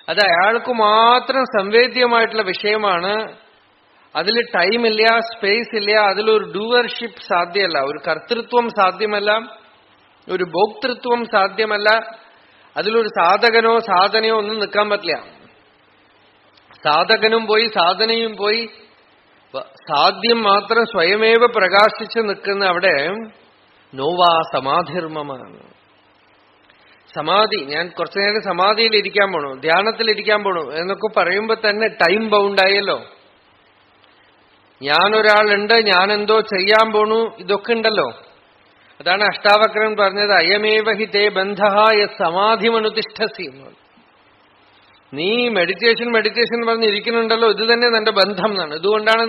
അത് അയാൾക്ക് മാത്രം സംവേദ്യമായിട്ടുള്ള വിഷയമാണ്. അതിൽ ടൈമില്ല, സ്പേസ് ഇല്ല, അതിലൊരു ഡൂവർഷിപ്പ് സാധ്യമല്ല, ഒരു കർത്തൃത്വം സാധ്യമല്ല, ഒരു ഭോക്തൃത്വം സാധ്യമല്ല, അതിലൊരു സാധകനോ സാധനയോ ഒന്നും നിൽക്കാൻ പറ്റില്ല. സാധകനും പോയി സാധനയും പോയി, സാധ്യം മാത്രം സ്വയമേവ പ്രകാശിച്ച് നിൽക്കുന്ന അവിടെ നോവാ സമാധിർമ്മമാണ്. സമാധി, ഞാൻ കുറച്ചു നേരം സമാധിയിൽ ഇരിക്കാൻ പോണു, ധ്യാനത്തിലിരിക്കാൻ പോണു എന്നൊക്കെ പറയുമ്പോ തന്നെ ടൈം ബൗണ്ടായല്ലോ. ഞാനൊരാളുണ്ട്, ഞാനെന്തോ ചെയ്യാൻ പോണു, ഇതൊക്കെ ഉണ്ടല്ലോ. അതാണ് അഷ്ടാവക്രൻ പറഞ്ഞത്, അയമേവ ഹി തേ ബന്ധഃ യത് സമാധിമനുതിഷ്ഠസി. നീ മെഡിറ്റേഷൻ പറഞ്ഞിരിക്കുന്നുണ്ടല്ലോ, ഇത് തന്നെ നിന്റെ ബന്ധം എന്നാണ്. ഇതുകൊണ്ടാണ്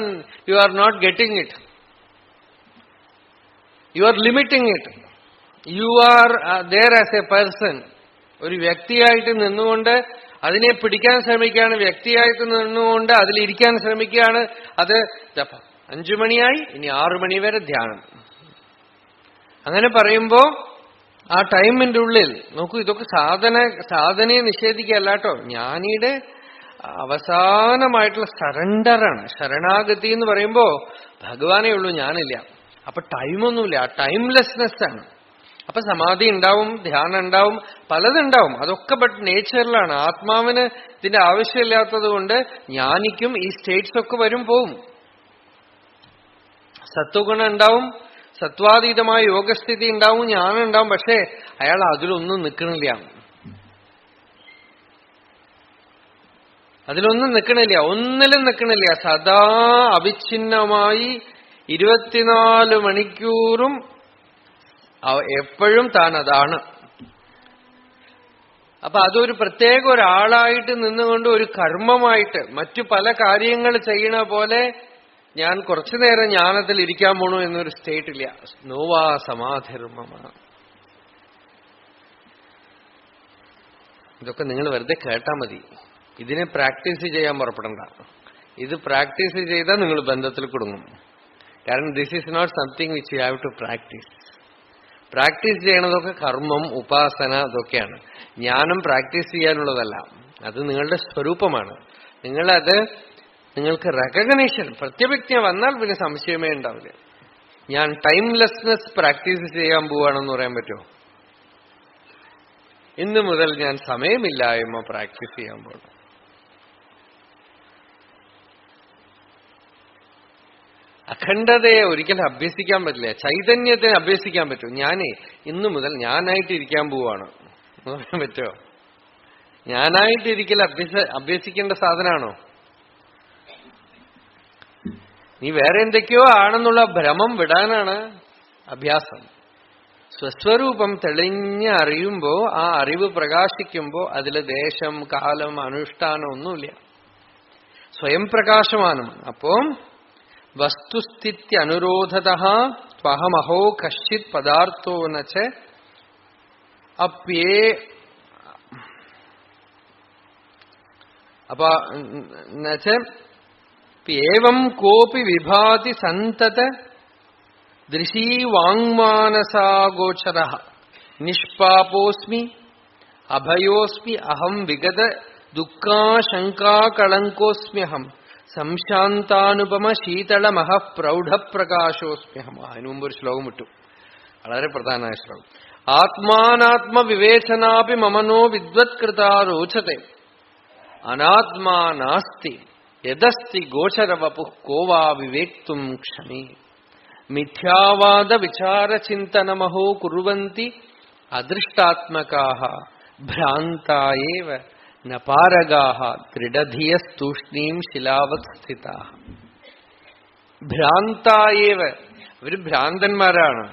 you are not getting it, you are limiting it. You are there as a person. ഒരു വ്യക്തിയായിട്ട് നിന്നുകൊണ്ട് അതിനെ പിടിക്കാൻ ശ്രമിക്കുകയാണ്, വ്യക്തിയായിട്ട് നിന്നുകൊണ്ട് അതിലിരിക്കാൻ ശ്രമിക്കുകയാണ്. അത് 5 മണിയായി, ഇനി 6 മണി വരെ ധ്യാനം. അങ്ങനെ പറയുമ്പോ ആ ടൈമിന്റെ ഉള്ളിൽ നോക്കൂ, ഇതൊക്കെ സാധനയെ നിഷേധിക്കുകയല്ല കേട്ടോ. ജ്ഞാനിയുടെ അവസാനമായിട്ടുള്ള സറണ്ടറാണ്. ശരണാഗതി എന്ന് പറയുമ്പോ ഭഗവാനേ ഉള്ളൂ, ഞാനില്ല. അപ്പൊ ടൈമൊന്നുമില്ല, ടൈംലെസ്നെസ് ആണ്. അപ്പൊ സമാധി ഉണ്ടാവും, ധ്യാനം ഉണ്ടാവും, പലതുണ്ടാവും. അതൊക്കെ ബട്ട് നേച്ചറിലാണ്. ആത്മാവിന് ഇതിന്റെ ആവശ്യമില്ലാത്തത് കൊണ്ട് ജ്ഞാനിക്കും ഈ സ്റ്റേറ്റ്സ് ഒക്കെ വരും പോവും. സത്വഗുണം ഉണ്ടാവും, സത്വാതീതമായ യോഗസ്ഥിതി ഉണ്ടാവും, ജ്ഞാനം ഉണ്ടാവും. പക്ഷേ അയാൾ അതിലൊന്നും നിൽക്കണില്ല, ഒന്നിലും നിൽക്കണില്ല. സദാ അവിഛിന്നമായി 24 മണിക്കൂറും എപ്പോഴും താൻ അതാണ്. അപ്പൊ അതൊരു പ്രത്യേക ഒരാളായിട്ട് നിന്നുകൊണ്ട് ഒരു കർമ്മമായിട്ട് മറ്റു പല കാര്യങ്ങൾ ചെയ്യണ പോലെ ഞാൻ കുറച്ചു നേരം ജ്ഞാനത്തിൽ ഇരിക്കാൻ പോണു എന്നൊരു സ്റ്റേറ്റ് ഇല്ല. നോവാ സമാധിർമ്മമ. ഇതൊക്കെ നിങ്ങൾ വെറുതെ കേട്ടാ മതി, ഇതിനെ പ്രാക്ടീസ് ചെയ്യാൻ പുറപ്പെടണ്ട. ഇത് പ്രാക്ടീസ് ചെയ്താൽ നിങ്ങൾ ബന്ധത്തിൽ കുടുങ്ങും. കാരണം this is not something which you have to practise. Practise ചെയ്യണതൊക്കെ കർമ്മം, ഉപാസന, ഇതൊക്കെയാണ്. ജ്ഞാനം പ്രാക്ടീസ് ചെയ്യാനുള്ളതല്ല, അത് നിങ്ങളുടെ സ്വരൂപമാണ്. നിങ്ങൾക്ക് റെക്കഗ്നേഷൻ, പ്രത്യഭിജ്ഞ വന്നാൽ പിന്നെ സംശയമേ ഉണ്ടാവില്ല. ഞാൻ ടൈംലെസ്നെസ് പ്രാക്ടീസ് ചെയ്യാൻ പോവാണെന്ന് പറയാൻ പറ്റുമോ? ഇന്നു മുതൽ ഞാൻ സമയമില്ലായ്മ പ്രാക്ടീസ് ചെയ്യാൻ പോകണം. അഖണ്ഡതയെ ഒരിക്കലും അഭ്യസിക്കാൻ പറ്റില്ല, ചൈതന്യത്തെ അഭ്യസിക്കാൻ പറ്റും. ഇന്നു മുതൽ ഞാനായിട്ട് ഇരിക്കാൻ പോവാണ് എന്ന് പറയാൻ പറ്റുമോ? ഞാനായിട്ടിരിക്കൽ അഭ്യസിക്കേണ്ട സാധനമാണോ? നീ വേറെ എന്തൊക്കെയോ ആണെന്നുള്ള ഭ്രമം വിടാനാണ് അഭ്യാസം. സ്വസ്വരൂപം തെളിഞ്ഞ് അറിയുമ്പോ, ആ അറിവ് പ്രകാശിക്കുമ്പോ അതില് ദേശം, കാലം, അനുഷ്ഠാനം ഒന്നുമില്ല, സ്വയം പ്രകാശമാനമാണ്. അപ്പോ വസ്തുസ്ഥിതി അനുരോധതഃ ത്വഹമഹോ കശ്ചിത് പദാർത്ഥോ നച അപ്യേ അപ്പൊ ഏവം കോപി വിഭാതി സന്തത ദൃശീ വാങ്മാനസാഗോചര നിഷ്പാപോസ്മി അഭയോസ്മി അഹം വിഗത ദുഃഖാശങ്കാകളങ്കോസ്മ്യഹം സംശാന്താനുപമ ശീതളമഹ പ്രൗഢപ്രകാശോസ്മ്യഹം. അതിനു മുമ്പ് ഒരു ശ്ലോകം വിട്ടു, വളരെ പ്രധാനമായ ശ്ലോകം. ആത്മാനാത്മവിവേചനാപി മമനോ വിദ്വത്കൃതാ രോചത്തെ അനാത്മാ നാസ്തി യദസ്തി ഗോചരവപുഃ കോവാ വിവേക്തും ക്ഷമേ. മിഥ്യാവാദ വിചാരചിന്തനമഹോ കുർവന്തി അദൃഷ്ടാത്മകാഃ ഭ്രാന്തായേവ ന പാരഗാഃ ദൃഢധിയസ്തൂഷ്ണീം ശിലാവത് സ്ഥിതാഃ. ഭ്രാന്തായേവ, ഇവര് ഭ്രാന്തന്മാരാണ്.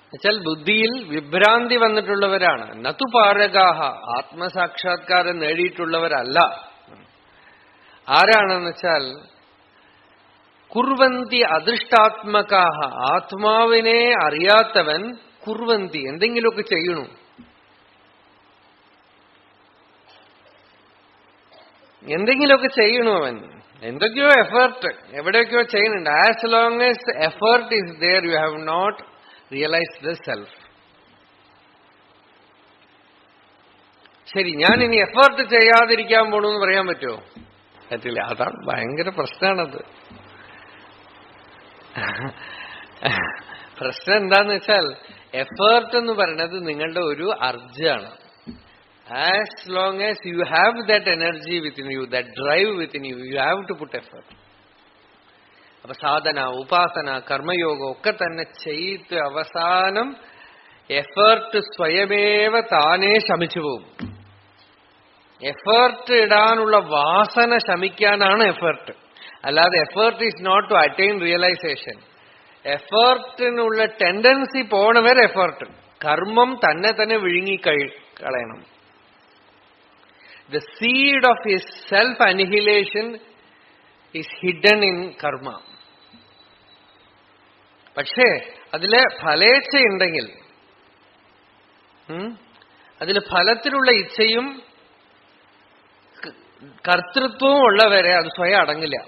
എന്നുവെച്ചാൽ ബുദ്ധിയിൽ വിഭ്രാന്തി വന്നിട്ടുള്ളവരാണ്. നതു പാരഗാഹ, ആത്മസാക്ഷാത്കാരം നേടിയിട്ടുള്ളവരല്ല. ആരാണെന്ന് വെച്ചാൽ കുർവന്തി അദൃഷ്ടാത്മകാഹ, ആത്മാവിനെ അറിയാത്തവൻ കുർവന്തി, എന്തെങ്കിലുമൊക്കെ ചെയ്യണു. എന്തെങ്കിലുമൊക്കെ ചെയ്യണു അവൻ, എന്തൊക്കെയോ എഫേർട്ട് എവിടെയൊക്കെയോ ചെയ്യുന്നുണ്ട്. As long as effort is there you have not realise the self. ശരി, ഞാൻ ഇനി എഫേർട്ട് ചെയ്യാതിരിക്കാൻ പോണെന്ന് പറയാൻ പറ്റുമോ? പറ്റില്ല. അതാണ് ഭയങ്കര പ്രശ്നമാണത്. പ്രശ്നം എന്താന്ന് വെച്ചാൽ എഫേർട്ട് എന്ന് പറയുന്നത് നിങ്ങളുടെ ഒരു അർജാണ്. As long as you have that energy within you, that drive within you, you have to put effort. അപ്പൊ സാധന, ഉപാസന, കർമ്മയോഗം ഒക്കെ തന്നെ ചെയ്ത് അവസാനം എഫേർട്ട് സ്വയമേവ താനേ ശമിച്ചു പോകും. എഫേർട്ട് ഇടാനുള്ള വാസന ശമിക്കാനാണ് എഫേർട്ട്. അല്ലാതെ effort is not to attain realisation. എഫേർട്ടിനുള്ള ടെൻഡൻസി പോണവരെ എഫേർട്ട്. കർമ്മം തന്നെ തന്നെ വിഴുങ്ങിക്കളയണം. The seed of his self annihilation is hidden in karma. പക്ഷേ അതില് ഫലേച്ഛയുണ്ടെങ്കിൽ, അതില് ഫലത്തിലുള്ള ഇച്ഛയും കർത്തൃത്വവും ഉള്ളവരെ അത് സ്വയം അടങ്ങില്ല.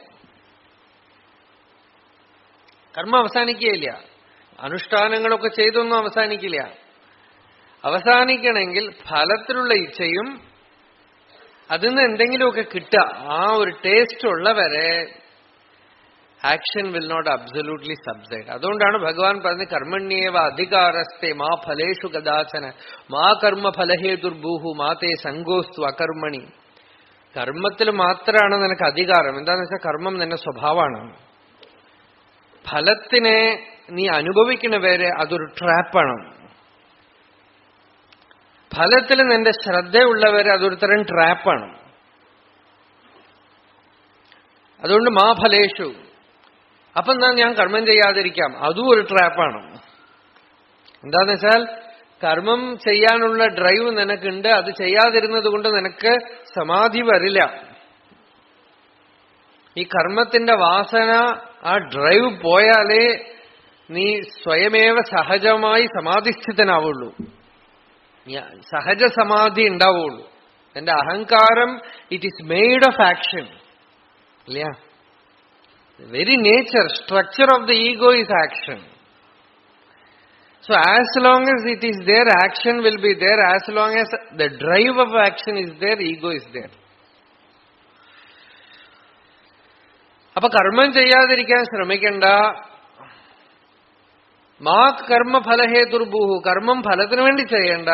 കർമ്മം അവസാനിക്കുകയില്ല. അനുഷ്ഠാനങ്ങളൊക്കെ ചെയ്തൊന്നും അവസാനിക്കില്ല. അവസാനിക്കണമെങ്കിൽ ഫലത്തിലുള്ള ഇച്ഛയും അതിൽ നിന്ന് എന്തെങ്കിലുമൊക്കെ കിട്ടുക, ആ ഒരു ടേസ്റ്റ് ഉള്ളവരെ action will not absolutely subside. അതുകൊണ്ടാണ് ഭഗവാൻ പറഞ്ഞത് കർമ്മണ്യേവ അധികാരസ്തേ മാ ഫലേഷു കദാചന മാ കർമ്മ ഫലഹേതുർഭൂഹു മാതേ സംഗോസ്തു അകർമ്മണി. കർമ്മത്തിൽ മാത്രമാണ് നിനക്ക് അധികാരം. എന്താന്ന് വെച്ചാൽ കർമ്മം നിന്റെ സ്വഭാവമാണ്. ഫലത്തിനെ നീ അനുഭവിക്കുന്ന വരെ അതൊരു ട്രാപ്പാണ്. ഫലത്തിൽ നിന്റെ ശ്രദ്ധയുള്ളവരെ അതൊരു തരം ട്രാപ്പാണ്. അതുകൊണ്ട് മാ ഫലേഷു, അപ്പൊ എന്താ ഞാൻ കർമ്മം ചെയ്യാതിരിക്കാം, അതും ഒരു ട്രാപ്പാണ്. എന്താന്ന് വെച്ചാൽ കർമ്മം ചെയ്യാനുള്ള ഡ്രൈവ് നിനക്കുണ്ട്, അത് ചെയ്യാതിരുന്നത് കൊണ്ട് നിനക്ക് സമാധി വരില്ല. ഈ കർമ്മത്തിന്റെ വാസന, ആ ഡ്രൈവ് പോയാലേ നീ സ്വയമേവ സഹജമായി സമാധിസ്ഥിതനാവുള്ളൂ, സഹജ സമാധി ഉണ്ടാവുള്ളൂ. എന്റെ അഹങ്കാരം it is made of action. ഇല്ല, very nature, structure of the ego is action. So as long as it is there, action will be there. As long as the drive of action is there, ego is there. അപ്പൊ കർമ്മം ചെയ്യാതിരിക്കാൻ ശ്രമിക്കണ്ട. മാ കർമ്മ ഫലഹേതുർഭൂഹു, കർമ്മം ഫലത്തിനു വേണ്ടി ചെയ്യണ്ട.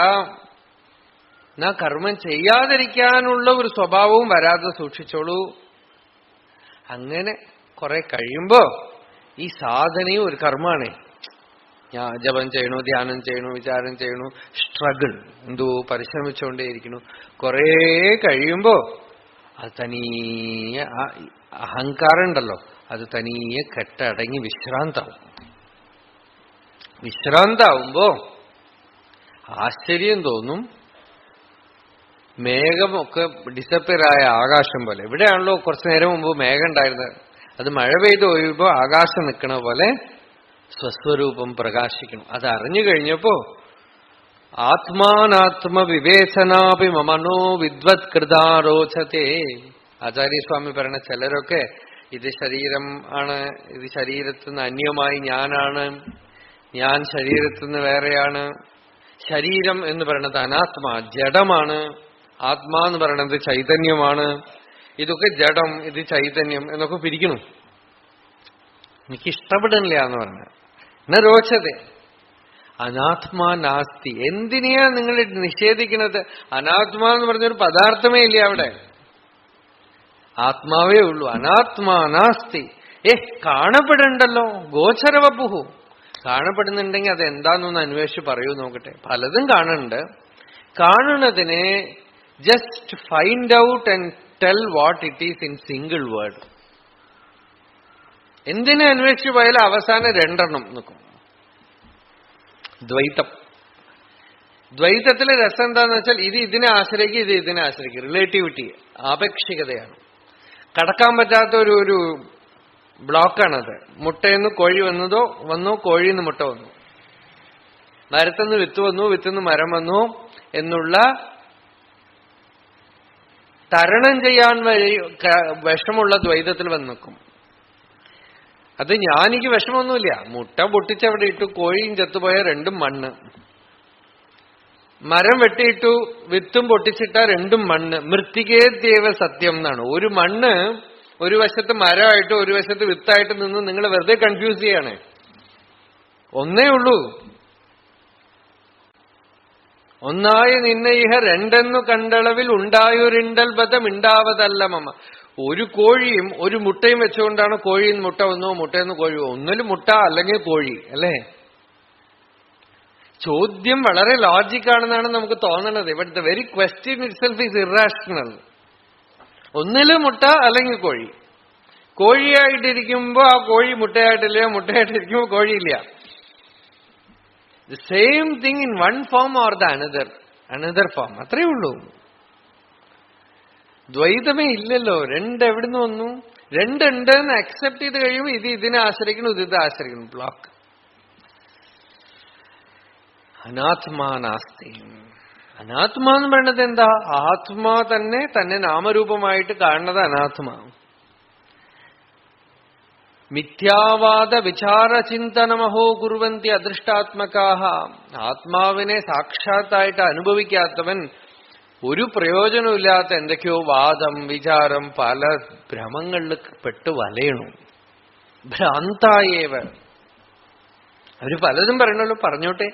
എന്നാ കർമ്മം ചെയ്യാതിരിക്കാനുള്ള ഒരു സ്വഭാവവും വരാതെ സൂക്ഷിച്ചോളൂ. അങ്ങനെ കുറെ കഴിയുമ്പോ ഈ സാധനയും ഒരു കർമ്മമാണ്. ഞാൻ ജപം ചെയ്യണു, ധ്യാനം ചെയ്യണു, വിചാരം ചെയ്യണു, സ്ട്രഗിൾ, എന്തോ പരിശ്രമിച്ചുകൊണ്ടേയിരിക്കണു. കുറേ കഴിയുമ്പോ അത് തനിയെ അഹങ്കാരം ഉണ്ടല്ലോ, അത് തനിയെ കെട്ടടങ്ങി വിശ്രാന്താവും. വിശ്രാന്താവുമ്പോ ആശ്ചര്യം തോന്നും. മേഘമൊക്കെ ഡിസപ്പിയർ ആയ ആകാശം പോലെ. ഇവിടെയാണല്ലോ കുറച്ചു നേരം മുമ്പ് മേഘം ഉണ്ടായിരുന്നത്, അത് മഴ പെയ്ത് ഒഴിയുമ്പോ ആകാശം നിൽക്കണ പോലെ സ്വസ്വരൂപം പ്രകാശിക്കണം. അത് അറിഞ്ഞു കഴിഞ്ഞപ്പോ ആത്മാനാത്മ വിവേചനാപി മമനോ വിദ്വത് കൃതാരോചത്തെ. ആചാര്യസ്വാമി പറഞ്ഞ ചിലരൊക്കെ ഇത് ശരീരം ആണ്, ഇത് ശരീരത്തിൽ നിന്ന് അന്യമായി ഞാനാണ്, ഞാൻ ശരീരത്തിൽ നിന്ന് വേറെയാണ്, ശരീരം എന്ന് പറയുന്നത് അനാത്മാ ജഡമാണ്, ആത്മാ എന്ന് പറയുന്നത് ചൈതന്യമാണ്, ഇതൊക്കെ ജഡം ഇത് ചൈതന്യം എന്നൊക്കെ പിരിക്കണം. എനിക്ക് ഇഷ്ടപ്പെടുന്നില്ല എന്ന് പറഞ്ഞ എന്നാ രോചത. അനാത്മാ നാസ്തി. എന്തിനെയാ നിങ്ങൾ നിഷേധിക്കുന്നത്? അനാത്മാ എന്ന് പറഞ്ഞൊരു പദാർത്ഥമേ ഇല്ല അവിടെ, ആത്മാവേ ഉള്ളൂ. അനാത്മാ നാസ്തി. കാണപ്പെടണ്ടല്ലോ, ഗോചരവപുഹു. കാണപ്പെടുന്നുണ്ടെങ്കിൽ അത് എന്താണെന്നൊന്ന് അന്വേഷിച്ച് പറയൂ നോക്കട്ടെ. പലതും കാണുന്നുണ്ട്. കാണുന്നതിനെ just find out and tell what it is in single word. എന്തിനെ അന്വേഷിച്ച് പോയാലും അവസാനം രണ്ടെണ്ണം നിൽക്കും. ദ്വൈതം. ദ്വൈതത്തിലെ രസം എന്താന്ന് വെച്ചാൽ ഇത് ഇതിനെ ആശ്രയിക്കും, ഇത് ഇതിനെ ആശ്രയിക്കും. റിലേറ്റിവിറ്റി, ആപേക്ഷികതയാണ്. കടക്കാൻ പറ്റാത്ത ഒരു ബ്ലോക്കാണത്. മുട്ടയെന്ന് കോഴി വന്നു, കോഴിന്ന് മുട്ട വന്നു, മരത്തുനിന്ന് വിത്ത് വന്നു, വിത്തുനിന്ന് മരം വന്നു എന്നുള്ള തരണം ചെയ്യാൻ വിഷമുള്ള ദ്വൈതത്തിൽ വന്ന് നിൽക്കും. അത് ഞാനിക്ക് വിഷമൊന്നുമില്ല. മുട്ട പൊട്ടിച്ചവിടെ ഇട്ടു, കോഴിയും ചത്തുപോയ രണ്ടും മണ്ണ്. മരം വെട്ടിയിട്ടു, വിത്തും പൊട്ടിച്ചിട്ട രണ്ടും മണ്ണ്. മൃത്തികേദേവ സത്യം എന്നാണ്. ഒരു മണ്ണ് ഒരു വശത്ത് മരമായിട്ട് ഒരു വശത്ത് വിത്തായിട്ട് നിന്ന് നിങ്ങൾ വെറുതെ കൺഫ്യൂസ് ചെയ്യാണ്. ഒന്നേ ഉള്ളൂ. ഒന്നായി നിന്നെ ഇഹ രണ്ടെന്നു കണ്ടളവിൽ ഉണ്ടായൊരിണ്ടൽ ബധം ഉണ്ടാവതല്ല മമ. ഒരു കോഴിയും ഒരു മുട്ടയും വെച്ചുകൊണ്ടാണ് കോഴിയിൽ മുട്ട വന്നു, മുട്ടയെന്ന് കോഴി. ഒന്നിലും മുട്ട അല്ലെങ്കിൽ കോഴി അല്ലേ? ചോദ്യം വളരെ ലോജിക്കാണെന്നാണ് നമുക്ക് തോന്നണത്. But the very question itself is irrational. ഒന്നിലും മുട്ട അല്ലെങ്കിൽ കോഴി. കോഴിയായിട്ടിരിക്കുമ്പോ ആ കോഴി മുട്ടയായിട്ടില്ല, മുട്ടയായിട്ടിരിക്കുമ്പോ കോഴിയില്ല. The same thing in one form or the another form. അത്രയേ ഉള്ളൂ. ദ്വൈതമേ ഇല്ലല്ലോ. എവിടുന്ന് വന്നു? രണ്ടുണ്ടെന്ന് അക്സെപ്റ്റ് ചെയ്ത് കഴിയുമ്പോൾ ഇത് ഇതിനെ ആശ്രയിക്കണം, ഇത് ആശ്രയിക്കണം. ബ്ലോക്ക്. അനാത്മാനാസ്തി. അനാത്മാ എന്ന് പറയുന്നത് എന്താ? ആത്മാ തന്നെ നാമരൂപമായിട്ട് കാണുന്നത് അനാത്മാ. മിഥ്യാവാദ വിചാരചിന്തനമഹോ കുറുവന്തി അദൃഷ്ടാത്മകാഹ. ആത്മാവിനെ സാക്ഷാത്തായിട്ട് അനുഭവിക്കാത്തവൻ ഒരു പ്രയോജനമില്ലാത്ത എന്തൊക്കെയോ വാദം, വിചാരം, പല ഭ്രമങ്ങളിൽ പെട്ട് വലയണു. ഭ്രാന്തായേവ. അവര് പലതും പറയണല്ലോ, പറഞ്ഞോട്ടെ.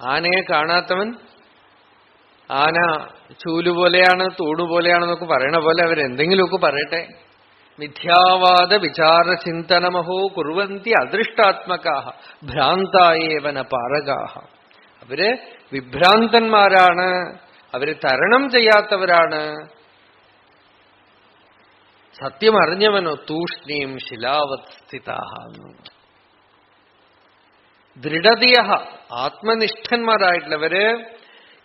ആനയെ കാണാത്തവൻ ആന ചൂലുപോലെയാണ്, തൂണുപോലെയാണെന്നൊക്കെ പറയണ പോലെ അവരെന്തെങ്കിലുമൊക്കെ പറയട്ടെ. മിഥ്യാവാദ വിചാരചിന്തനമഹോ കുറുവന്തി അദൃഷ്ടാത്മകാഹ ഭ്രാന്തായേവന പാരകാഹ. അവര് വിഭ്രാന്തന്മാരാണ്, അവര് തരണം ചെയ്യാത്തവരാണ്. സത്യം അറിഞ്ഞവനോ തൂഷ്ണീം ശിലാവത് സ്ഥിതാഹ. ദൃഢതയ ആത്മനിഷ്ഠന്മാരായിട്ടുള്ളവര്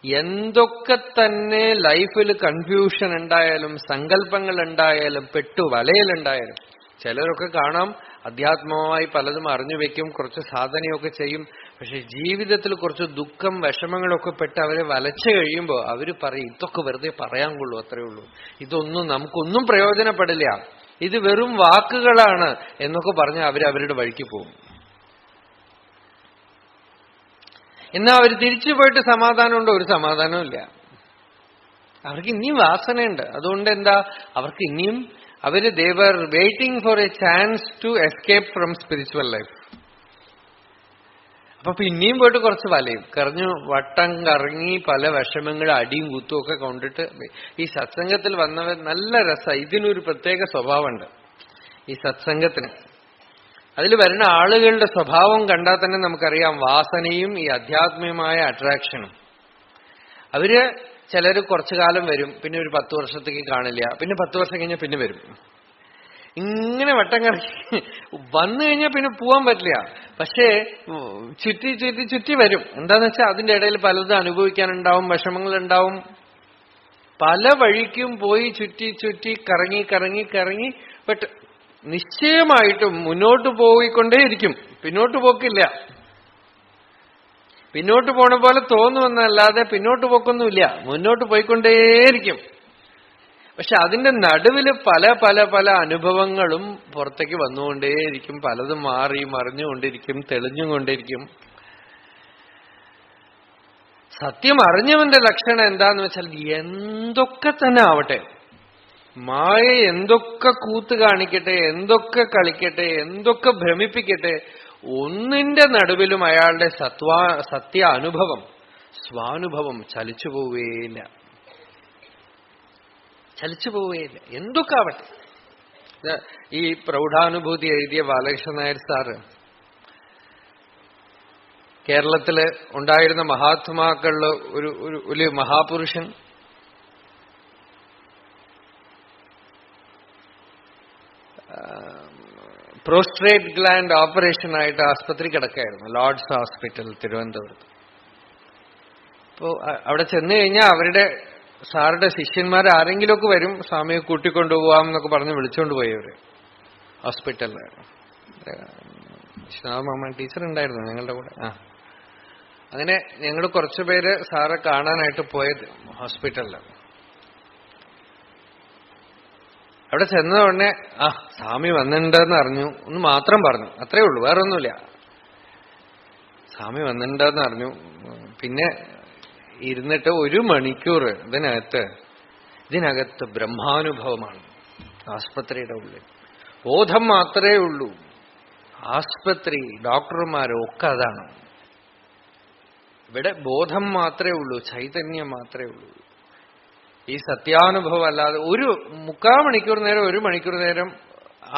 എന്തൊക്കെ തന്നെ ലൈഫിൽ കൺഫ്യൂഷൻ ഉണ്ടായാലും സങ്കല്പങ്ങൾ ഉണ്ടായാലും പെട്ടു വലയിലുണ്ടായാലും, ചിലരൊക്കെ കാണാം അധ്യാത്മമായി പലതും അറിഞ്ഞു വെക്കും, കുറച്ച് സാധനയൊക്കെ ചെയ്യും. പക്ഷെ ജീവിതത്തിൽ കുറച്ച് ദുഃഖം വിഷമങ്ങളൊക്കെ പെട്ട് അവരെ വലച്ചു കഴിയുമ്പോൾ അവര് പറയും ഇതൊക്കെ വെറുതെ പറയാൻ കൊള്ളൂ, അത്രയേ ഉള്ളൂ, ഇതൊന്നും നമുക്കൊന്നും പ്രയോജനപ്പെടില്ല, ഇത് വെറും വാക്കുകളാണ് എന്നൊക്കെ പറഞ്ഞ് അവരവരുടെ വഴിക്ക് പോകും. എന്നാ അവർ തിരിച്ചു പോയിട്ട് സമാധാനമുണ്ടോ? ഒരു സമാധാനവും ഇല്ല. അവർക്ക് ഇനിയും വാസനയുണ്ട്. അതുകൊണ്ട് എന്താ, അവർക്ക് ഇനിയും they were waiting for a chance to escape from spiritual life. അപ്പൊ പിന്നെയും പോയിട്ട് കുറച്ച് വലയും കറഞ്ഞു വട്ടം കറങ്ങി പല വിഷമങ്ങൾ അടിയും കുത്തും ഒക്കെ കൊണ്ടിട്ട് ഈ സത്സംഗത്തിൽ വന്നവർ നല്ല രസം. ഇതിനൊരു പ്രത്യേക സ്വഭാവമുണ്ട് ഈ സത്സംഗത്തിന്. അതിൽ വരുന്ന ആളുകളുടെ സ്വഭാവം കണ്ടാൽ തന്നെ നമുക്കറിയാം വാസനയും ഈ ആധ്യാത്മികമായ അട്രാക്ഷനും. അവര് ചിലര് കുറച്ചു കാലം വരും, പിന്നെ ഒരു 10 വർഷത്തേക്ക് കാണില്ല, പിന്നെ 10 വർഷം കഴിഞ്ഞാൽ പിന്നെ വരും. ഇങ്ങനെ വട്ടം കറങ്ങി വന്നു കഴിഞ്ഞാൽ പിന്നെ പോവാൻ പറ്റില്ല. പക്ഷേ ചുറ്റി ചുറ്റി ചുറ്റി വരും. എന്താന്ന് വെച്ചാൽ അതിന്റെ ഇടയിൽ പലതും അനുഭവിക്കാനുണ്ടാവും, വിഷമങ്ങളുണ്ടാവും. പല വഴിക്കും പോയി ചുറ്റി ചുറ്റി കറങ്ങി കറങ്ങി കറങ്ങി ബട്ട് നിശ്ചയമായിട്ടും മുന്നോട്ട് പോയിക്കൊണ്ടേയിരിക്കും, പിന്നോട്ട് പോക്കില്ല. പിന്നോട്ട് പോണ പോലെ തോന്നുമെന്നല്ലാതെ പിന്നോട്ട് പോക്കൊന്നുമില്ല, മുന്നോട്ട് പോയിക്കൊണ്ടേയിരിക്കും. പക്ഷെ അതിന്റെ നടുവില് പല പല പല അനുഭവങ്ങളും പുറത്തേക്ക് വന്നുകൊണ്ടേയിരിക്കും. പലതും മാറി മറിഞ്ഞുകൊണ്ടിരിക്കും, തെളിഞ്ഞുകൊണ്ടിരിക്കും. സത്യം അറിഞ്ഞവന്റെ ലക്ഷണം എന്താന്ന് വെച്ചാൽ എന്തൊക്കെ തന്നെ ആവട്ടെ, മായ എന്തൊക്കെ കൂത്ത് കാണിക്കട്ടെ, എന്തൊക്കെ കളിക്കട്ടെ, എന്തൊക്കെ ഭ്രമിപ്പിക്കട്ടെ, ഒന്നിന്റെ നടുവിലും അയാളുടെ സത്യ അനുഭവം, സ്വാനുഭവം ചലിച്ചു പോവുകയില്ല, ചലിച്ചു പോവുകയില്ല. എന്തൊക്കെ ആവട്ടെ. ഈ പ്രൗഢാനുഭൂതി എഴുതിയ ബാലകൃഷ്ണൻ നായർ സാറ് കേരളത്തില് ഉണ്ടായിരുന്ന മഹാത്മാക്കളില് ഒരു മഹാപുരുഷൻ, പ്രോസ്ട്രേറ്റ് ഗ്ലാൻഡ് ഓപ്പറേഷനായിട്ട് ആസ്പത്രി കിടക്കായിരുന്നു, ലോർഡ്സ് ഹോസ്പിറ്റൽ തിരുവനന്തപുരത്ത്. അപ്പോ അവിടെ ചെന്നു കഴിഞ്ഞാൽ അവരുടെ സാറുടെ ശിഷ്യന്മാർ ആരെങ്കിലുമൊക്കെ വരും, സ്വാമിയെ കൂട്ടിക്കൊണ്ടുപോകാം എന്നൊക്കെ പറഞ്ഞ് വിളിച്ചുകൊണ്ട് പോയി അവര് ഹോസ്പിറ്റലിൽ. വിശ്വനാഥ ടീച്ചർ ഉണ്ടായിരുന്നു ഞങ്ങളുടെ കൂടെ. അങ്ങനെ ഞങ്ങൾ കുറച്ചുപേര് സാറെ കാണാനായിട്ട് പോയത് ഹോസ്പിറ്റലിൽ. അവിടെ ചെന്ന ഉടനെ സ്വാമി വന്നിട്ടുണ്ടെന്ന് അറിഞ്ഞു ഒന്ന് മാത്രം പറഞ്ഞു, അത്രേ ഉള്ളൂ, വേറെ ഒന്നുമില്ല. സ്വാമി വന്നിട്ടുണ്ടെന്ന് അറിഞ്ഞു. പിന്നെ ഇരുന്നിട്ട് 1 മണിക്കൂർ ഇതിനകത്ത് ബ്രഹ്മാനുഭവമാണ്. ആസ്പത്രിയുടെ ഉള്ളിൽ ബോധം മാത്രമേ ഉള്ളൂ. ആസ്പത്രി ഡോക്ടർമാരും ഒക്കെ അതാണ്. ഇവിടെ ബോധം മാത്രമേ ഉള്ളൂ, ചൈതന്യം മാത്രമേ ഉള്ളൂ. ഈ സത്യാനുഭവം അല്ലാതെ 1/4 മണിക്കൂർ നേരം 1 മണിക്കൂർ നേരം